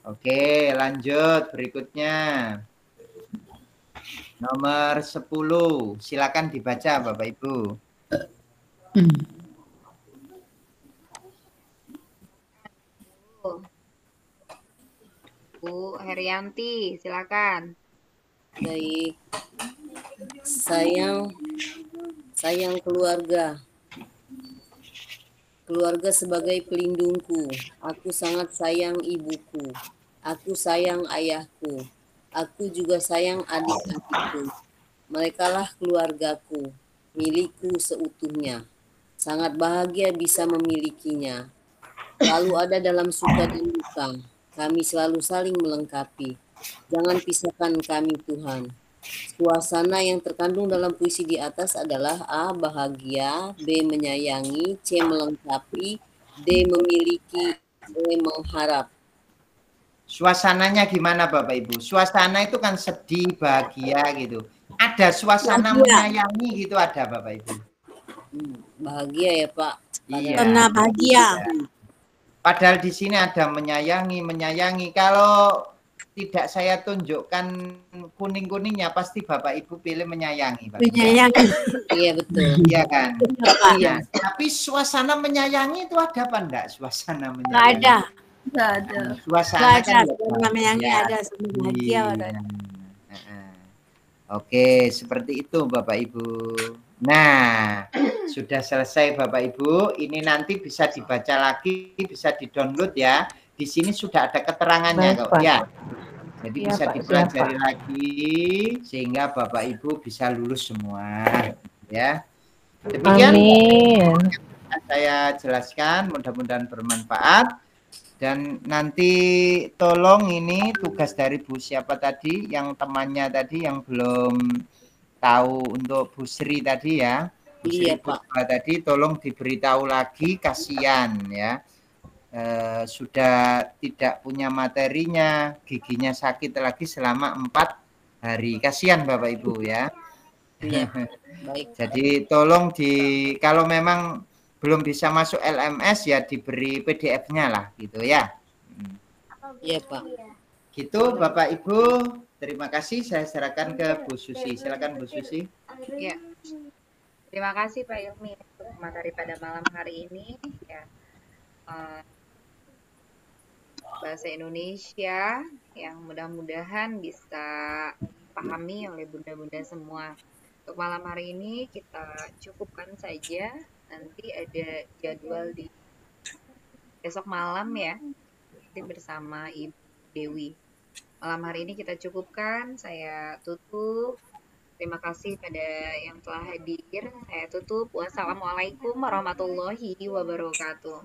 Oke, lanjut berikutnya. Nomor 10. Silakan dibaca Bapak Ibu. Bu Herianti, silakan. Baik. Sayang keluarga. Keluarga sebagai pelindungku. Aku sangat sayang ibuku. Aku sayang ayahku. Aku juga sayang adik-adikku. Merekalah keluargaku, milikku seutuhnya. Sangat bahagia bisa memilikinya. Lalu ada dalam suka dan duka. Kami selalu saling melengkapi. Jangan pisahkan kami Tuhan. Suasana yang terkandung dalam puisi di atas adalah A. Bahagia, B. Menyayangi, C. Melengkapi, D. Memiliki, E. Mengharap. Suasananya gimana Bapak Ibu? Suasana itu kan sedih, bahagia gitu. Ada suasana menyayangi gitu ada Bapak Ibu? Bahagia ya Pak. Iya. Karena bahagia. Padahal di sini ada menyayangi. Kalau tidak saya tunjukkan kuning-kuningnya, pasti Bapak Ibu pilih menyayangi. Menyayangi. Iya betul. Iya kan? Iya. Tapi suasana menyayangi itu ada apa enggak? Suasana menyayangi. Nggak ada. Nggak ada. Suasana kan menyayangi ada sama bahagia. Oke, seperti itu Bapak Ibu. Nah, sudah selesai Bapak Ibu. Ini nanti bisa dibaca lagi, bisa di-download ya. Di sini sudah ada keterangannya kok ya. Jadi bisa dipelajari lagi sehingga Bapak Ibu bisa lulus semua ya. Demikian saya jelaskan, mudah-mudahan bermanfaat. Dan nanti tolong ini tugas dari Bu siapa tadi, yang temannya tadi yang belum tahu untuk Bu Sri tadi ya. Iya Pak. Tadi tolong diberitahu lagi, kasihan ya. Sudah tidak punya materinya, giginya sakit lagi selama 4 hari. Kasihan Bapak Ibu ya. Iya. Baik. Jadi tolong kalau memang belum bisa masuk LMS ya diberi PDF-nya lah gitu ya. Iya Pak. Gitu Bapak Ibu, terima kasih. Saya serahkan ke Bu Susi. Silakan Bu Susi. Ya. Terima kasih Pak Ilmi untuk materi pada malam hari ini ya. Bahasa Indonesia yang mudah-mudahan bisa dipahami oleh bunda-bunda semua. Untuk malam hari ini kita cukupkan saja. Nanti ada jadwal di besok malam ya, nanti bersama Ibu Dewi. Malam hari ini kita cukupkan, saya tutup. Terima kasih pada yang telah hadir. Saya tutup. Wassalamualaikum warahmatullahi wabarakatuh.